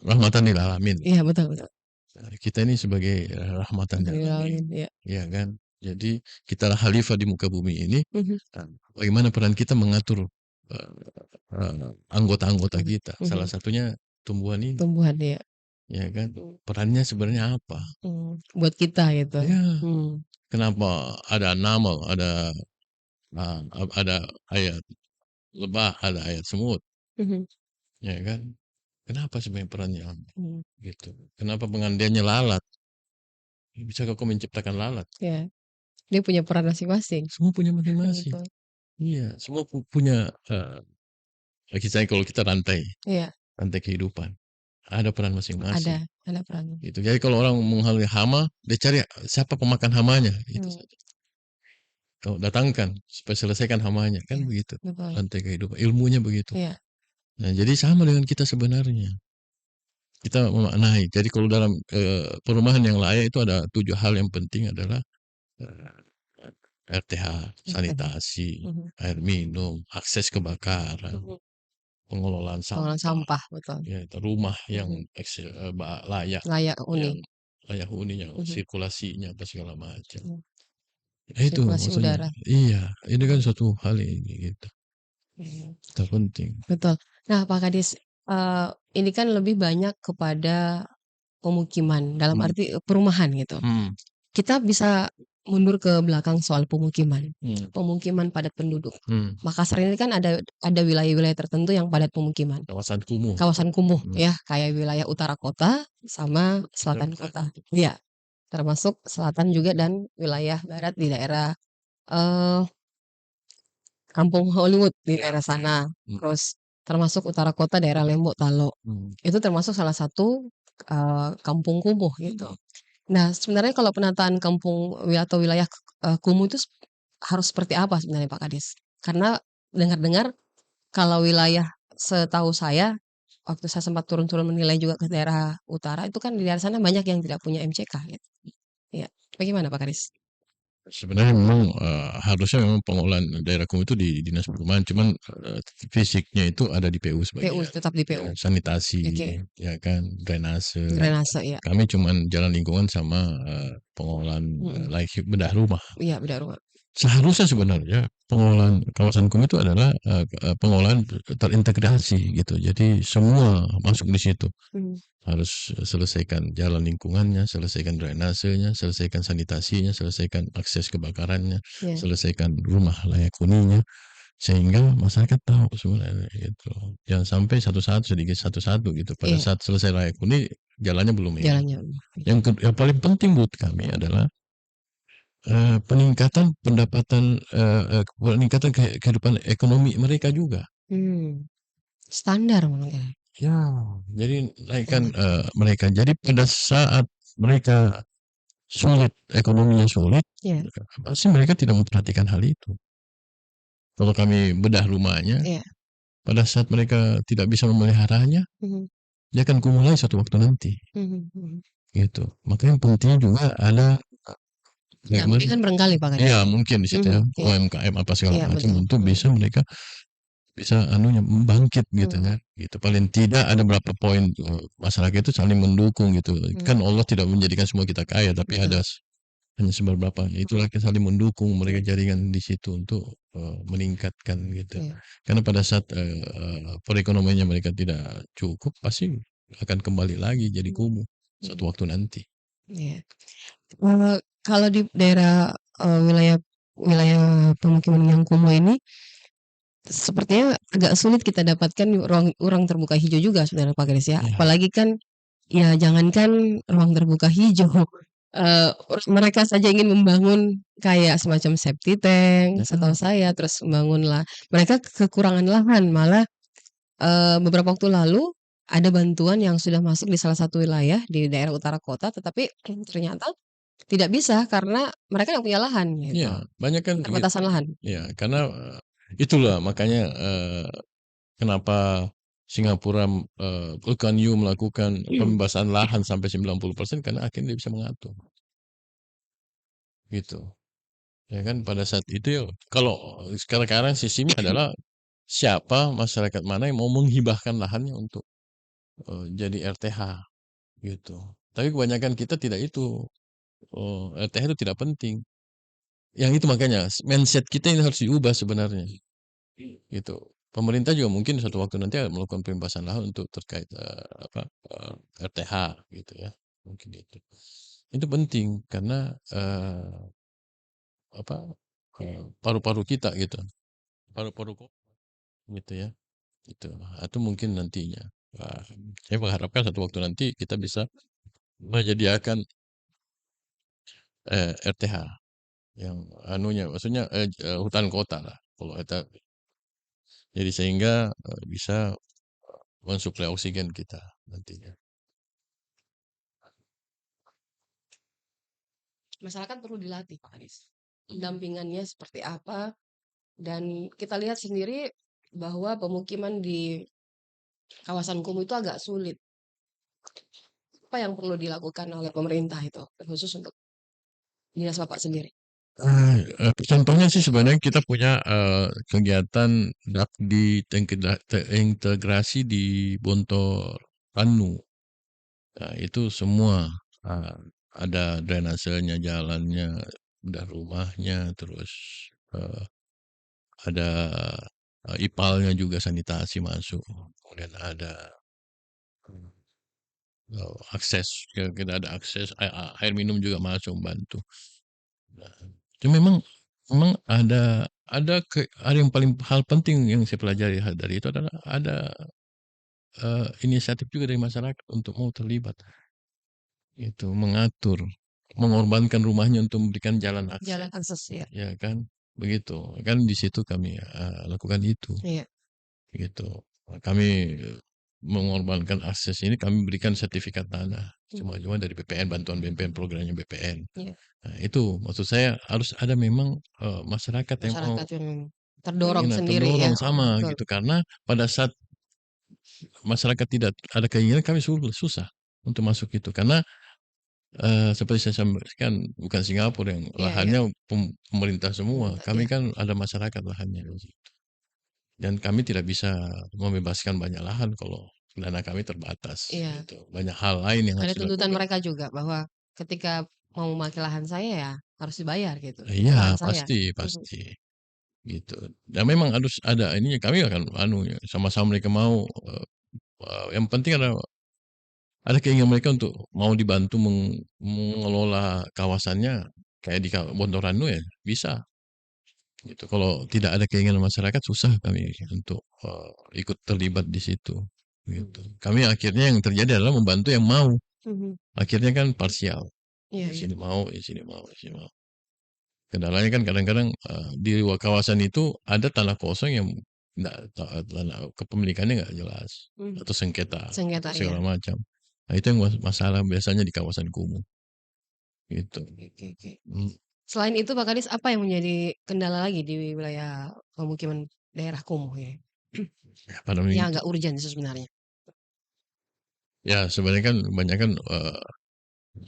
rahmatan lil alamin. Iya betul betul. Kita ini sebagai, rahmatan lil alamin, Adrenalin, iya. ya kan. Jadi kitalah khalifah di muka bumi ini, Mhm, bagaimana peran kita mengatur, anggota-anggota mhm kita, salah mhm. satunya tumbuhan ini, Tumbuhan ya. ya kan. Perannya sebenarnya apa? Buat kita gitu. Ya, Mmm, kenapa ada nama, ada ayat lebah, ada ayat semut, mhm ya kan. Kenapa sebenarnya perannya apa, mhm, gitu. Kenapa pengandainya lalat? Bisakah kau menciptakan lalat? iya. Dia punya peran masing-masing. Semua punya masing-masing. Betul. Iya, semua punya, misalnya kalau kita rantai Iya, rantai kehidupan, ada peran masing-masing, ada perannya. gitu. Jadi kalau orang menghargai hama, dia cari siapa pemakan hamanya, itu Mmm, saja. Kau datangkan supaya selesaikan hamanya, kan iya, begitu, betul. rantai kehidupan, ilmunya begitu. Iya, Nah, jadi sama dengan kita sebenarnya, kita memaknai. Jadi kalau dalam, perumahan yang layak itu ada 7 hal yang penting adalah, eee, RTH, betul. sanitasi, Mhm air minum, akses kebakaran, mhm. pengelolaan Pengelolaan sampah. sampah, betul. Ya, itu rumah yang Mhm. layak, Layak yang huni. layak huni, yang Mhm sirkulasinya apa segala macam. mhm. Nah, itu Sirkulasi maksudnya. udara. Iya, ini kan Mhm suatu hal ini gitu, mhm. terpenting. Betul. Nah, Pak Kadis, ini kan lebih banyak kepada pemukiman, dalam Hmm, arti, perumahan gitu. hmm, Kita bisa mundur ke belakang soal pemukiman. Pemukiman padat penduduk. Makassar ini kan ada wilayah-wilayah tertentu yang padat pemukiman. Kawasan kumuh ya, kayak wilayah utara kota sama selatan kota. Iya. Termasuk selatan juga dan wilayah barat di daerah Kampung Hollywood di daerah sana. Terus termasuk utara kota daerah Lembok Talo. Itu termasuk salah satu kampung kumuh gitu. Nah, sebenarnya kalau penataan kampung atau wilayah kumuh itu harus seperti apa sebenarnya Pak Kadis? Karena dengar-dengar kalau wilayah setahu saya waktu saya sempat turun-turun menilai juga ke daerah utara itu kan di daerah sana banyak yang tidak punya MCK gitu. Ya, bagaimana Pak Kadis? Sebenarnya memang, harusnya memang pengelolaan daerah kumuh itu di Dinas Perumahan, cuman, fisiknya itu ada di PU PU, sebagian. tetap di PU. Sanitasi, Oke. ya kan, drainase. Drainase, ya. Kami cuman jalan lingkungan sama, pengelolaan, bedah rumah. Iya, bedah rumah. Seharusnya sebenarnya pengelolaan kawasan kumuh itu adalah, pengelolaan terintegrasi gitu. Jadi semua masuk di situ. Harus selesaikan jalan lingkungannya, selesaikan drainasenya, selesaikan sanitasinya, selesaikan akses kebakarannya, selesaikan rumah layak huninya, sehingga masyarakat tahu sebenarnya gitu. Jangan sampai satu-satu, sedikit satu-satu gitu. Pada saat selesai layak huni, jalannya belum ini. Yang paling penting buat kami adalah peningkatan pendapatan, peningkatan kehidupan ekonomi mereka juga. Standar mungkin. Ya, jadi naikkan mereka. Jadi pada saat mereka sulit, ekonominya sulit, pasti mereka tidak memperhatikan hal itu. Kalau kami bedah rumahnya, pada saat mereka tidak bisa memeliharanya, dia akan kumulai suatu waktu nanti. Gitu. Makanya penting juga ada ya, mungkin kan barangkali Pak. Iya, mungkin di situ ya, UMKM apa segala macam untuk bisa mereka bisa bangkit gitu kan, gitu. Paling tidak ada berapa poin masyarakat itu saling mendukung gitu. Kan Allah tidak menjadikan semua kita kaya, tapi ada hanya seberapa. Itulah kita saling mendukung mereka jaringan di situ untuk meningkatkan gitu. Karena pada saat perekonomiannya mereka tidak cukup, pasti akan kembali lagi jadi kumuh suatu waktu nanti. Iya. Kalau di daerah wilayah pemukiman yang kumuh ini sepertinya agak sulit kita dapatkan ruang terbuka hijau juga sebenarnya Pak Garis ya. Apalagi kan ya jangankan ruang terbuka hijau, mereka saja ingin membangun kayak semacam septic tank setahu saya, terus membangunlah mereka kekurangan lahan. Malah beberapa waktu lalu ada bantuan yang sudah masuk di salah satu wilayah di daerah utara kota, tetapi ternyata tidak bisa karena mereka nggak punya lahan gitu. Iya, banyak kan Keterbatasan lahan. Iya, karena itulah makanya kenapa Singapura Lee Kuan Yew melakukan pembebasan lahan sampai 90% karena akhirnya dia bisa mengatur. Gitu. Ya kan pada saat itu ya kalau sekarang sistemnya adalah siapa masyarakat mana yang mau menghibahkan lahannya untuk jadi RTH gitu. Tapi kebanyakan kita tidak itu. RTH itu tidak penting. Yang itu makanya mindset kita ini harus diubah sebenarnya. Gitu. Pemerintah juga mungkin suatu waktu nanti akan melakukan pembebasan lahan untuk terkait RTH gitu ya. Mungkin itu. Itu penting karena paru-paru kita gitu. Paru-paru gitu ya. Itu. Atau mungkin nantinya. Saya mengharapkan satu waktu nanti kita bisa menyediakan RTH yang maksudnya hutan kota lah kalau kita jadi sehingga bisa mensuplai oksigen kita nantinya. Masyarakat perlu dilatih Pak Anies. Pendampingannya seperti apa, dan kita lihat sendiri bahwa pemukiman di kawasan kumuh itu agak sulit. Apa yang perlu dilakukan oleh pemerintah itu, khusus untuk dinas Bapak sendiri? Contohnya sih sebenarnya kita punya kegiatan di integrasi di Bonto Ranu. Nah, itu semua ada drainasenya, jalannya, udah rumahnya, terus ada IPAL-nya juga sanitasi masuk. Kemudian ada akses, kita ada akses air minum juga masuk membantu. Nah, itu memang ada yang hal penting yang saya pelajari dari itu adalah ada, inisiatif juga dari masyarakat untuk mau terlibat, itu mengatur, mengorbankan rumahnya untuk memberikan jalan Jalan akses, akses, ya. ya kan, begitu. Kan di situ kami, lakukan itu, Iya. gitu. Kami mengorbankan akses ini, kami berikan sertifikat tanah, cuma-cuma dari BPN, bantuan BPN, programnya BPN. Iya. Nah, itu maksud saya harus ada memang, masyarakat yang mau Masyarakat yang terdorong sendiri ya, terdorong sama betul. gitu, karena pada saat masyarakat tidak ada keinginan, kami susah untuk masuk itu. Karena, seperti saya sampaikan, bukan Singapura yang Iya, iya, lahannya pemerintah semua, pemerintah, kami iya. kan ada masyarakat lahannya gitu. Dan kami tidak bisa membebaskan banyak lahan kalau dana kami terbatas Iya. gitu. Banyak hal lain yang harus Ada tuntutan dilakukan. mereka juga bahwa ketika mau memakai lahan saya ya harus dibayar gitu, itu Iya, kan lahan saya. pasti Mhm. pasti, gitu. Dan memang harus ada ininya, kami akan ya, sama-sama mereka mau, yang penting ada keinginan mereka untuk mau dibantu mengelola kawasannya, kayak di Bontoranu ya, bisa, gitu. Kalau tidak ada keinginan masyarakat, susah kami untuk, ikut terlibat di situ, gitu. Kami akhirnya yang terjadi adalah membantu yang mau, Mhm. akhirnya kan parsial, Iya, di iya. sini mau, di sini mau, di sini mau. Kendalanya kan kadang-kadang, di kawasan itu ada tanah kosong yang nggak tanah kepemilikannya nggak jelas, Mhm. atau sengketa, atau Sengketa, iya. segala macam. Nah, itu yang masalah biasanya di kawasan kumuh, gitu. Oke, oke, oke. Mmm, Selain itu Pak Kadis, apa yang menjadi kendala lagi di wilayah pemukiman daerah kumuh ya? ya pada Yang itu agak urgent sih sebenarnya. ya sebenarnya kan kebanyakan,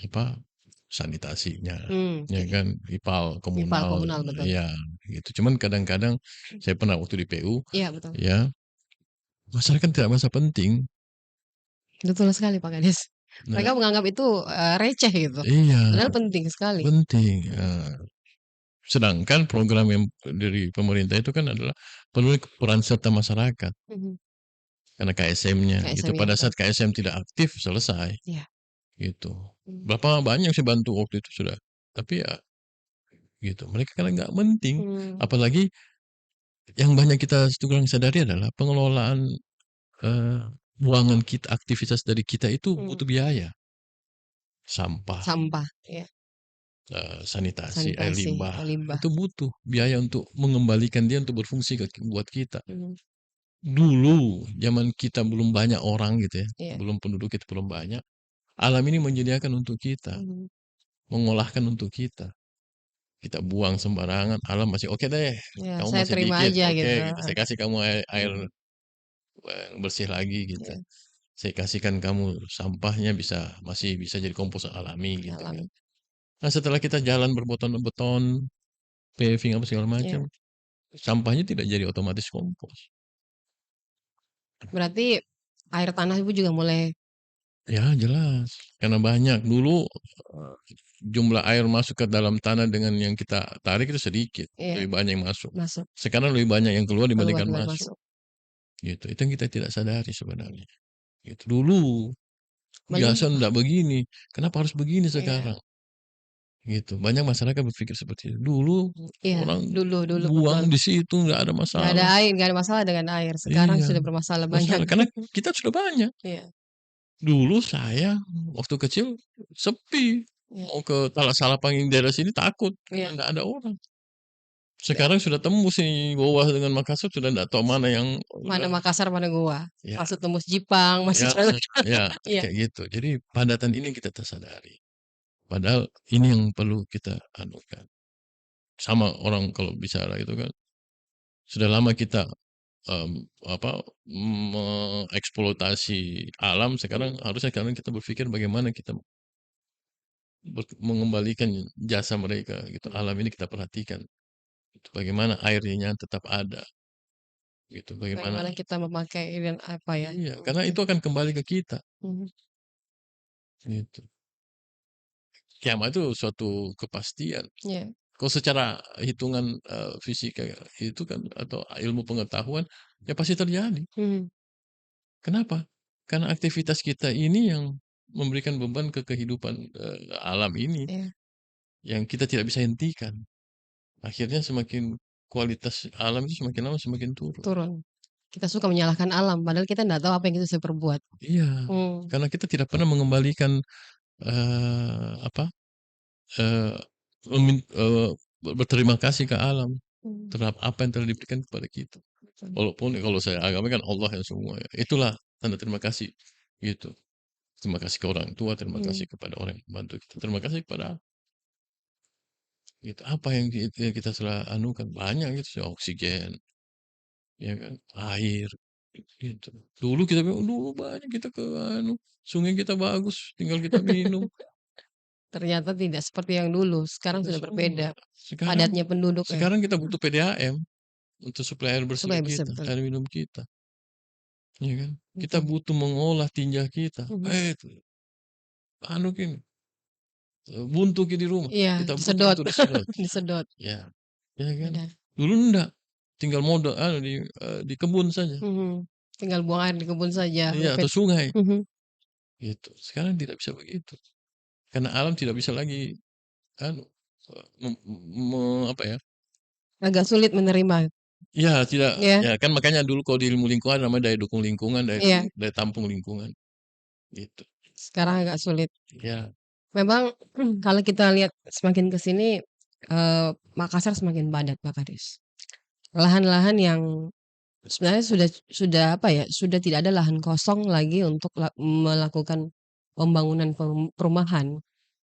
apa, sanitasinya, ya Oke. kan, IPAL Ipal komunal, komunal, betul. ya gitu. Cuman kadang-kadang saya pernah waktu di PU, Iya, betul. ya, masyarakat tidak merasa penting. Betul sekali Pak Kadis. Nah, Mereka menganggap itu, receh gitu, iya, padahal penting sekali. penting, Mhm. sedangkan program yang dari pemerintah itu kan adalah penuhi peran serta masyarakat, Mhm. karena KSM-nya gitu. KSM, iya Pada betul. saat KSM tidak aktif, selesai, Iya. gitu. Mmm. Berapa banyak sih bantu waktu itu sudah, tapi ya gitu, mereka kan nggak penting. Mmm. Apalagi yang banyak kita kurang sadari adalah pengelolaan, eee, buangan kita, aktivitas dari kita itu Mhm. butuh biaya. Sampah, Sampah, iya. sanitasi, air Sanitasi, limbah, limbah. itu butuh biaya untuk mengembalikan dia untuk berfungsi buat kita. Mhm. Dulu zaman kita belum banyak orang gitu ya, Iya. belum penduduk kita belum banyak, alam ini menyediakan untuk kita, Mhm. mengolahkan untuk kita. Kita buang sembarangan, alam masih, "Oke deh, Ya, kamu saya masih terima dikit, aja oke," gitu, gitu. Saya kasih kamu air, mhm, bersih lagi gitu. iya, Saya kasihkan kamu sampahnya, masih bisa jadi kompos alami gitu kan. alami, Nah, setelah kita jalan beton, paving apa segala macam, iya. sampahnya tidak jadi otomatis kompos. Berarti air tanah Ibu juga mulai Ya jelas, karena banyak. Dulu, jumlah air masuk ke dalam tanah dengan yang kita tarik itu sedikit, iya, lebih banyak yang masuk. masuk, Sekarang lebih banyak yang keluar keluar dibandingkan daripada masuk, masuk. gitu. Itu yang kita tidak sadari sebenarnya, gitu. Dulu Belum biasa ndak begini, kenapa harus begini iya, sekarang? Gitu. Banyak masyarakat berpikir seperti itu. Dulu iya, orang dulu dulu buang betul. di situ nggak ada Nggak ada masalah. air, nggak ada masalah dengan air, sekarang Iya, sudah bermasalah banyak. masalah karena kita sudah banyak. Iya, Dulu saya waktu kecil sepi, iya, mau ke Salapanging daerah sini takut, karena iya, nggak ada orang. nggak Sekarang sudah tembus nih bawah dengan Makassar, sudah nggak tahu mana yang mana udah Makassar, mana Goa. ya, Masuk tembus Jipang, masuk ya, jalur ya, iya, kayak gitu. Jadi padatan ini kita tersadari. Padahal ini yang perlu kita anukan. Sama orang kalau bicara itu kan, sudah lama kita, apa, mengeksploitasi alam, sekarang mhm, harusnya sekarang kita berpikir bagaimana kita mengembalikan jasa mereka gitu. mhm. Alam ini kita perhatikan, gitu. Bagaimana airnya tetap ada, gitu. Bagaimana Bagaimana kita memakai dan apa ya, iya, karena oke, itu akan kembali ke kita, mhm, gitu. Kiamat itu suatu kepastian. iya, Kalau secara hitungan, fisika itu kan atau ilmu pengetahuan, ya pasti terjadi. mhm, Kenapa? Karena aktivitas kita ini yang memberikan beban ke kehidupan, alam ini, iya. yang kita tidak bisa hentikan. Akhirnya semakin kualitas alam itu semakin lama semakin turun. Turun. Kita suka menyalahkan alam, padahal kita nggak tahu apa yang kita sudah perbuat. Iya, karena kita tidak pernah mengembalikan apa berterima kasih ke alam terhadap apa yang telah diberikan kepada kita. Walaupun kalau saya agama kan Allah yang semua. Itulah tanda terima kasih gitu. Terima kasih ke orang tua, terima kasih kepada orang yang membantu kita, terima kasih kepada gitu. Apa yang kita telah anukan banyak gitu, oksigen, ya kan, air, gitu. Dulu kita bilang, dulu banyak kita ke sungai kita bagus, tinggal kita minum. Ternyata tidak seperti yang dulu, sekarang sudah berbeda. Sekarang, Padatnya penduduk ya. sekarang kita butuh PDAM untuk suplai air bersih Supaya kita, betul. air minum kita. Ya kan? Kita butuh mengolah tinja kita. Anu gini, buntu di rumah. Iya, Kita butuh disedot. untuk disedot. Disedot. Ya, ya kan? Beda. Dulu enggak. Tinggal modal di kebun saja. Tinggal buang air di kebun saja. Iya, atau sungai. Mhm. Gitu. Sekarang tidak bisa begitu. Karena alam tidak bisa lagi anu apa ya? Agak sulit menerima. Iya, tidak. Ya. Ya kan makanya dulu kalau di ilmu lingkungan namanya daya dukung lingkungan, Iya. daya tampung lingkungan. Gitu. Sekarang agak sulit. Ya. Memang kalau kita lihat semakin ke sini Makassar semakin padat, Pak Kadis. Lahan-lahan yang sebenarnya sudah apa ya, sudah tidak ada lahan kosong lagi untuk melakukan pembangunan perumahan.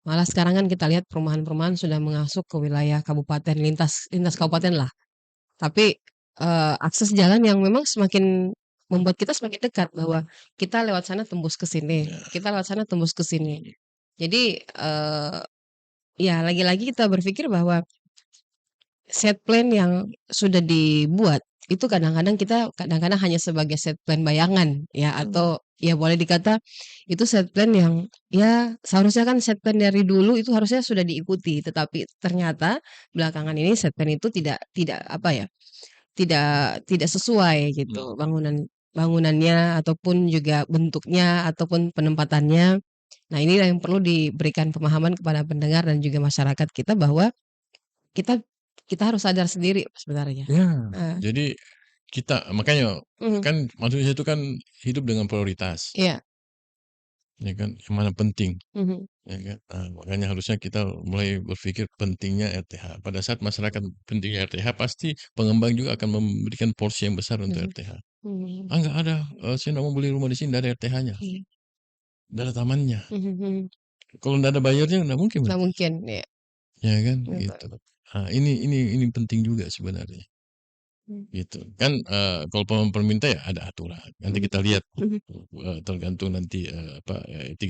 Malah sekarang kan kita lihat perumahan-perumahan sudah masuk ke wilayah kabupaten, lintas kabupaten lah. Tapi akses jalan yang memang semakin membuat kita semakin dekat bahwa kita lewat sana tembus ke sini, kita lewat sana tembus ke sini. Jadi ya lagi-lagi kita berpikir bahwa set plan yang sudah dibuat itu kadang-kadang hanya sebagai set plan bayangan ya, atau ya boleh dikata itu set plan yang ya seharusnya kan set plan dari dulu itu harusnya sudah diikuti, tetapi ternyata belakangan ini set plan itu tidak apa ya, tidak sesuai gitu bangunannya ataupun juga bentuknya ataupun penempatannya. Nah, inilah yang perlu diberikan pemahaman kepada pendengar dan juga masyarakat kita bahwa kita harus sadar sendiri sebenarnya. Ya, jadi kita makanya kan manusia itu kan hidup dengan prioritas. Iya. Ya kan, yang mana penting. Ya kan? Nah, makanya harusnya kita mulai berpikir pentingnya RTH. Pada saat masyarakat pentingnya RTH, pasti pengembang juga akan memberikan porsi yang besar untuk RTH. Enggak ada, saya nggak mau beli rumah di sini, nggak ada RTH-nya. Nggak ada tamannya. Kalau nggak ada bayarnya, nggak mungkin. Nggak mungkin, ya. Ya kan, gitu. Nah, ini penting juga sebenarnya. Gitu kan, kalau pemerintah ya ada aturan, nanti kita lihat tergantung nanti 3%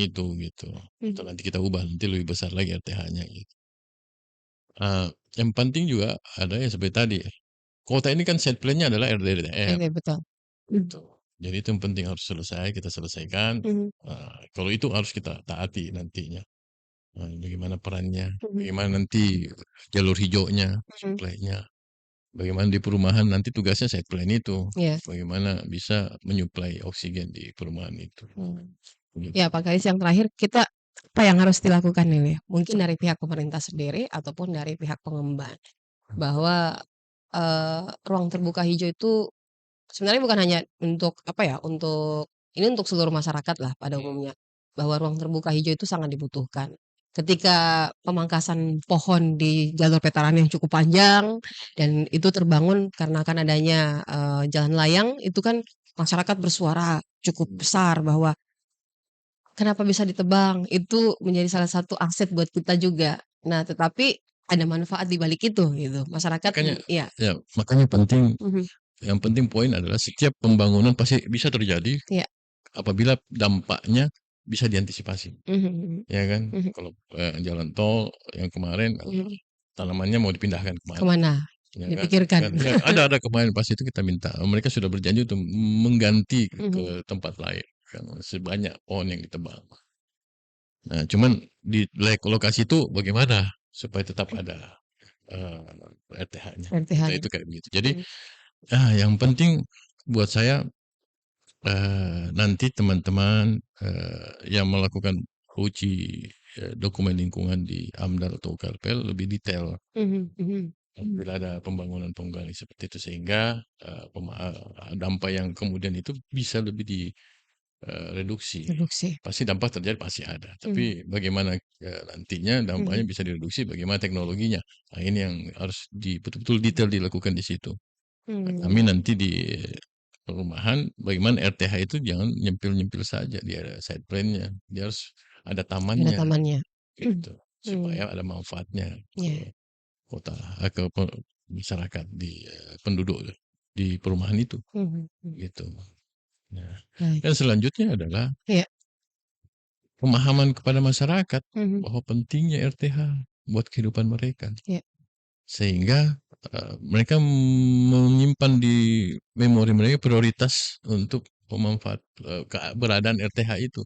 itu gitu, atau nanti kita ubah nanti lebih besar lagi RTH-nya gitu. Yang penting juga ada ya seperti tadi, kota ini kan set plan-nya adalah RDTR. Betul. Gitu. Jadi itu yang penting harus kita selesaikan. Kalau itu harus kita taati nantinya. Bagaimana perannya, bagaimana nanti jalur hijaunya, supply-nya. Bagaimana di perumahan nanti tugasnya set plan itu. Bagaimana bisa menyuplai oksigen di perumahan itu. Gitu. Ya Pak Kadis, yang terakhir kita apa yang harus dilakukan ini? Mungkin dari pihak pemerintah sendiri ataupun dari pihak pengembang. Bahwa ruang terbuka hijau itu sebenarnya bukan hanya untuk apa ya, ini untuk seluruh masyarakat lah pada umumnya. Bahwa ruang terbuka hijau itu sangat dibutuhkan. Ketika pemangkasan pohon di jalur petaran yang cukup panjang dan itu terbangun karena akan adanya jalan layang, itu kan masyarakat bersuara cukup besar bahwa kenapa bisa ditebang, itu menjadi salah satu aset buat kita juga. Nah, tetapi ada manfaat di balik itu gitu. Masyarakat ya makanya penting, yang penting poin adalah setiap pembangunan pasti bisa terjadi apabila dampaknya bisa diantisipasi. Ya kan? Kalau jalan tol yang kemarin tanamannya mau dipindahkan kemana? Ya Dipikirkan. kan? Ada kemarin pas itu kita minta, mereka sudah berjanji untuk mengganti ke tempat lain kan, sebanyak pohon yang ditebang. Nah, cuman di lokasi itu bagaimana supaya tetap ada RTH-nya. Itu kayak begitu. Jadi yang penting buat saya nanti teman-teman yang melakukan uji dokumen lingkungan di AMDAL atau KLPL lebih detail. Bila ada pembangunan seperti itu sehingga dampak yang kemudian itu bisa lebih direduksi. Pasti dampak terjadi pasti ada. Tapi bagaimana nantinya dampaknya bisa direduksi, bagaimana teknologinya. Nah, ini yang harus betul-betul detail dilakukan di situ. Kami nanti di perumahan, bagaimana RTH itu jangan nyempil-nyempil saja di side plan-nya. Dia harus ada tamannya. Gitu. Supaya ada manfaatnya ke kota, ke masyarakat di penduduk di perumahan itu. Gitu. Nah, dan selanjutnya adalah pemahaman kepada masyarakat bahwa pentingnya RTH buat kehidupan mereka. Sehingga mereka menyimpan di memori mereka prioritas untuk keberadaan RTH itu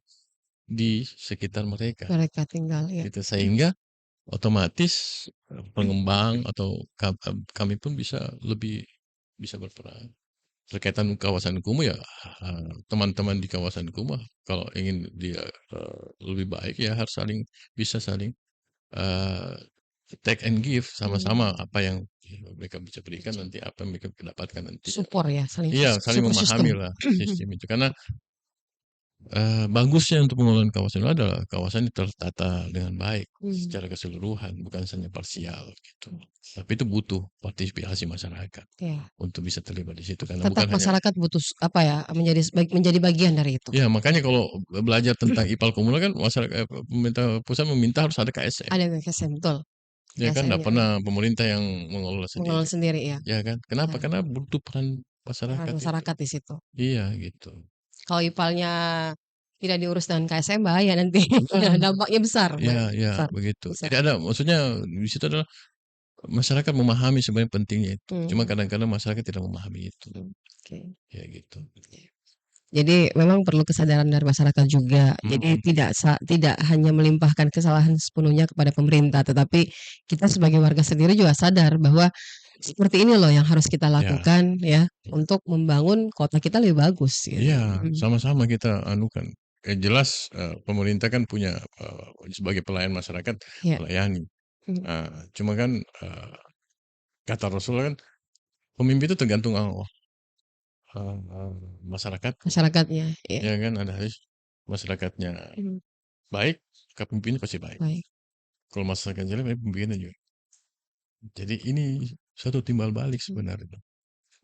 di sekitar mereka. Mereka tinggal, ya. Gitu. Sehingga otomatis pengembang atau kami pun bisa lebih bisa berperan. Berkaitan kawasan kumuh ya teman-teman di kawasan kumuh kalau ingin dia lebih baik ya harus bisa saling take and give sama-sama apa yang mereka bisa berikan nanti apa yang mereka dapatkan nanti. Support ya, Iya, saling memahami lah sistem itu karena bagusnya untuk pengelolaan kawasan itu adalah kawasan yang tertata dengan baik secara keseluruhan, bukan hanya parsial gitu. Tapi itu butuh partisipasi masyarakat untuk bisa terlibat di situ karena Tetap bukan masyarakat butuh apa ya menjadi bagian dari itu. Ya makanya kalau belajar tentang IPAL komunal kan masyarakat pemerintah pusat meminta harus ada KSM. Ada KSM, betul. Ya kan nggak pernah pemerintah yang mengelola sendiri ya. Ya kan? Kenapa? Karena butuh peran masyarakat. Masyarakat di situ. Iya gitu. Kalau IPAL-nya tidak diurus dengan KSM bahaya nanti. Dampaknya besar. Iya, begitu. Tidak ada, maksudnya di situ adalah masyarakat memahami sebenarnya pentingnya itu. Cuma kadang-kadang masyarakat tidak memahami itu. Ya gitu. Jadi memang perlu kesadaran dari masyarakat juga. Jadi tidak hanya melimpahkan kesalahan sepenuhnya kepada pemerintah, tetapi kita sebagai warga sendiri juga sadar bahwa seperti ini loh yang harus kita lakukan ya untuk membangun kota kita lebih bagus. Iya, sama-sama kita anukan. Jelas pemerintah kan punya sebagai pelayan masyarakat melayani. Cuma kan kata Rasul kan pemimpin itu tergantung masyarakatnya. Ya kan ada masyarakatnya baik, pemimpinnya pasti baik. Kalau masyarakat jelek, pemimpinnya juga. Jadi ini suatu timbal balik sebenarnya,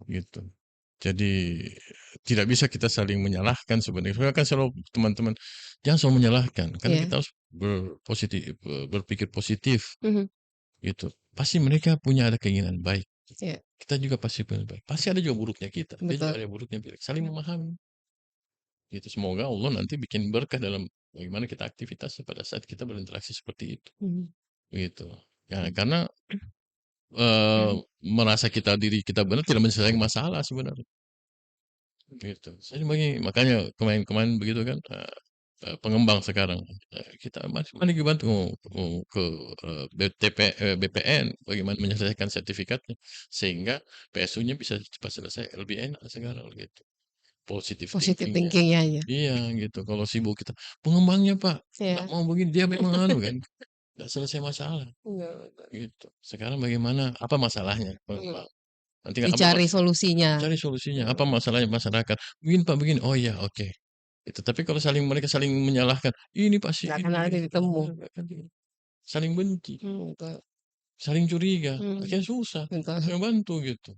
gitu. Jadi tidak bisa kita saling menyalahkan sebenarnya. Saya kan selalu teman-teman jangan selalu menyalahkan, karena kita harus berpikir positif, gitu. Pasti mereka punya ada keinginan baik. Kita juga pasti punya baik. Pasti ada juga buruknya kita. Dia juga ada buruknya, saling memahami. Gitu. Semoga Allah nanti bikin berkah dalam bagaimana kita aktivitasnya pada saat kita berinteraksi seperti itu. Gitu. Ya, karena merasa diri kita benar tidak menyelesaikan masalah sebenarnya. Gitu. Makanya kemarin begitu kan pengembang sekarang kita masih lagi bantu ke BPN bagaimana menyelesaikan sertifikatnya sehingga PSU-nya bisa cepat selesai lebih enak sekarang gitu. Positif thinking-nya ya. Iya gitu. Kalau sibuk kita pengembangnya Pak nggak mau begini dia memang kan nggak selesai masalah. Gitu. Sekarang bagaimana apa masalahnya pengembang? Nanti dicari solusinya. Cari solusinya. Apa masalahnya masyarakat? Begini Pak begini. Oh iya oke. Itu tapi kalau mereka saling menyalahkan ini pasti nggak akan ada ditemu. Saling benci. Saling curiga. Akhirnya susah. Nggak bantu gitu.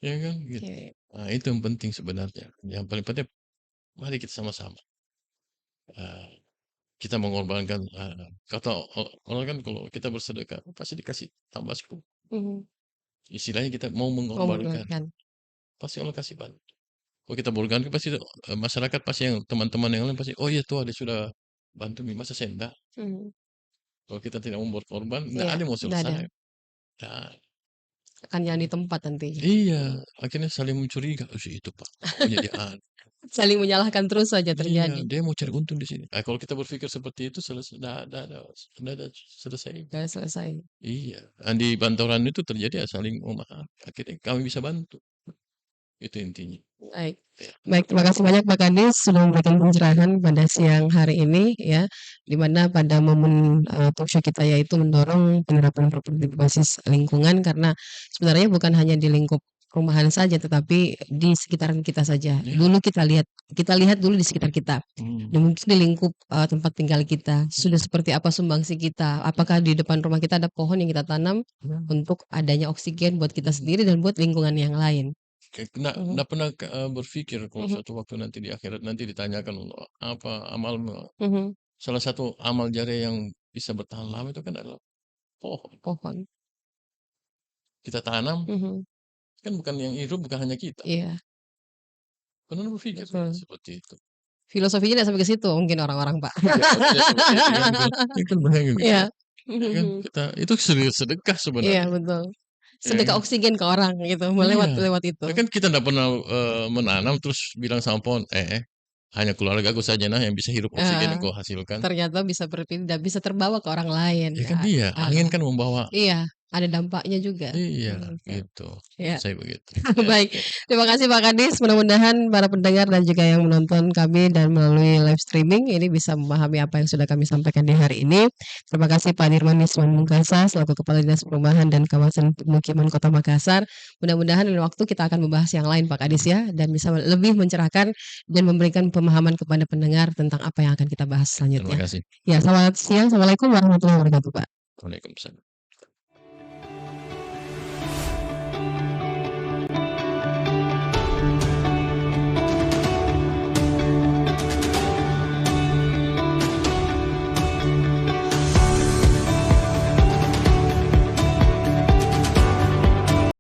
Ya kan gitu. Nah itu yang penting sebenarnya. Yang paling penting mari kita sama-sama kita mengorbankan kata orang kan kalau kita bersedekah pasti dikasih tambah 10. Istilahnya kita mau mengorbankan pasti Allah kasih bantu. Kalau kita berorbankan pasti masyarakat pasti yang teman-teman yang lain pasti oh iya tuh ada sudah bantu masa saya enggak. Kalau kita tidak mau berkorban enggak ada yang mau selesai. Nah, akan jadi tempat nantinya. Iya, akhirnya saling mencuriga, itu Pak, punya dia saling menyalahkan terus saja terjadi. Iya, dia mau cari untung di sini. Kalau kita berpikir seperti itu selesai, selesai. Udah selesai. Iya, di bantaran itu terjadi saling maaf. Akhirnya kami bisa bantu. Itu intinya. Baik. Baik, terima kasih banyak Pak Kadis sudah memberikan pencerahan pada siang hari ini ya, di mana pada momen, talk show kita yaitu mendorong penerapan properti berbasis lingkungan karena sebenarnya bukan hanya di lingkup perumahan saja tetapi di sekitaran kita saja. Dulu kita lihat dulu di sekitar kita, dan mungkin di lingkup, tempat tinggal kita, sudah seperti apa sumbangsi kita, apakah di depan rumah kita ada pohon yang kita tanam untuk adanya oksigen buat kita sendiri dan buat lingkungan yang lain. Nggak pernah berpikir kalau suatu waktu nanti di akhirat nanti ditanyakan apa amalmu. Salah satu amal jariah yang bisa bertahan lama itu kan adalah pohon. Kita tanam, kan bukan yang hidup bukan hanya kita. Iya. Pernah berpikir seperti itu. Filosofinya tidak sampai ke situ mungkin orang-orang, Pak. Iya. Kan kita itu sedekah sebenarnya. Iya, betul. Sedekah oksigen ke orang gitu, lewat itu. Kan kita nggak pernah menanam terus bilang sama pohon, hanya keluargaku saja nah yang bisa hirup oksigen yang kau hasilkan. Ternyata bisa berpindah, bisa terbawa ke orang lain. Ya kan dia, angin kan membawa. Iya, ada dampaknya juga. Iya, gitu. Ya. Saya begitu. Baik, terima kasih Pak Kadis. Mudah-mudahan para pendengar dan juga yang menonton kami dan melalui live streaming ini bisa memahami apa yang sudah kami sampaikan di hari ini. Terima kasih Pak Dirman Nisman Mungkasa selaku Kepala Dinas Perumahan dan Kawasan Pemukiman Kota Makassar. Mudah-mudahan dalam waktu kita akan membahas yang lain Pak Kadis ya, dan bisa lebih mencerahkan dan memberikan pemahaman kepada pendengar tentang apa yang akan kita bahas selanjutnya. Terima kasih. Ya, selamat siang. Assalamualaikum warahmatullahi wabarakatuh Pak. Waalaikumsalam.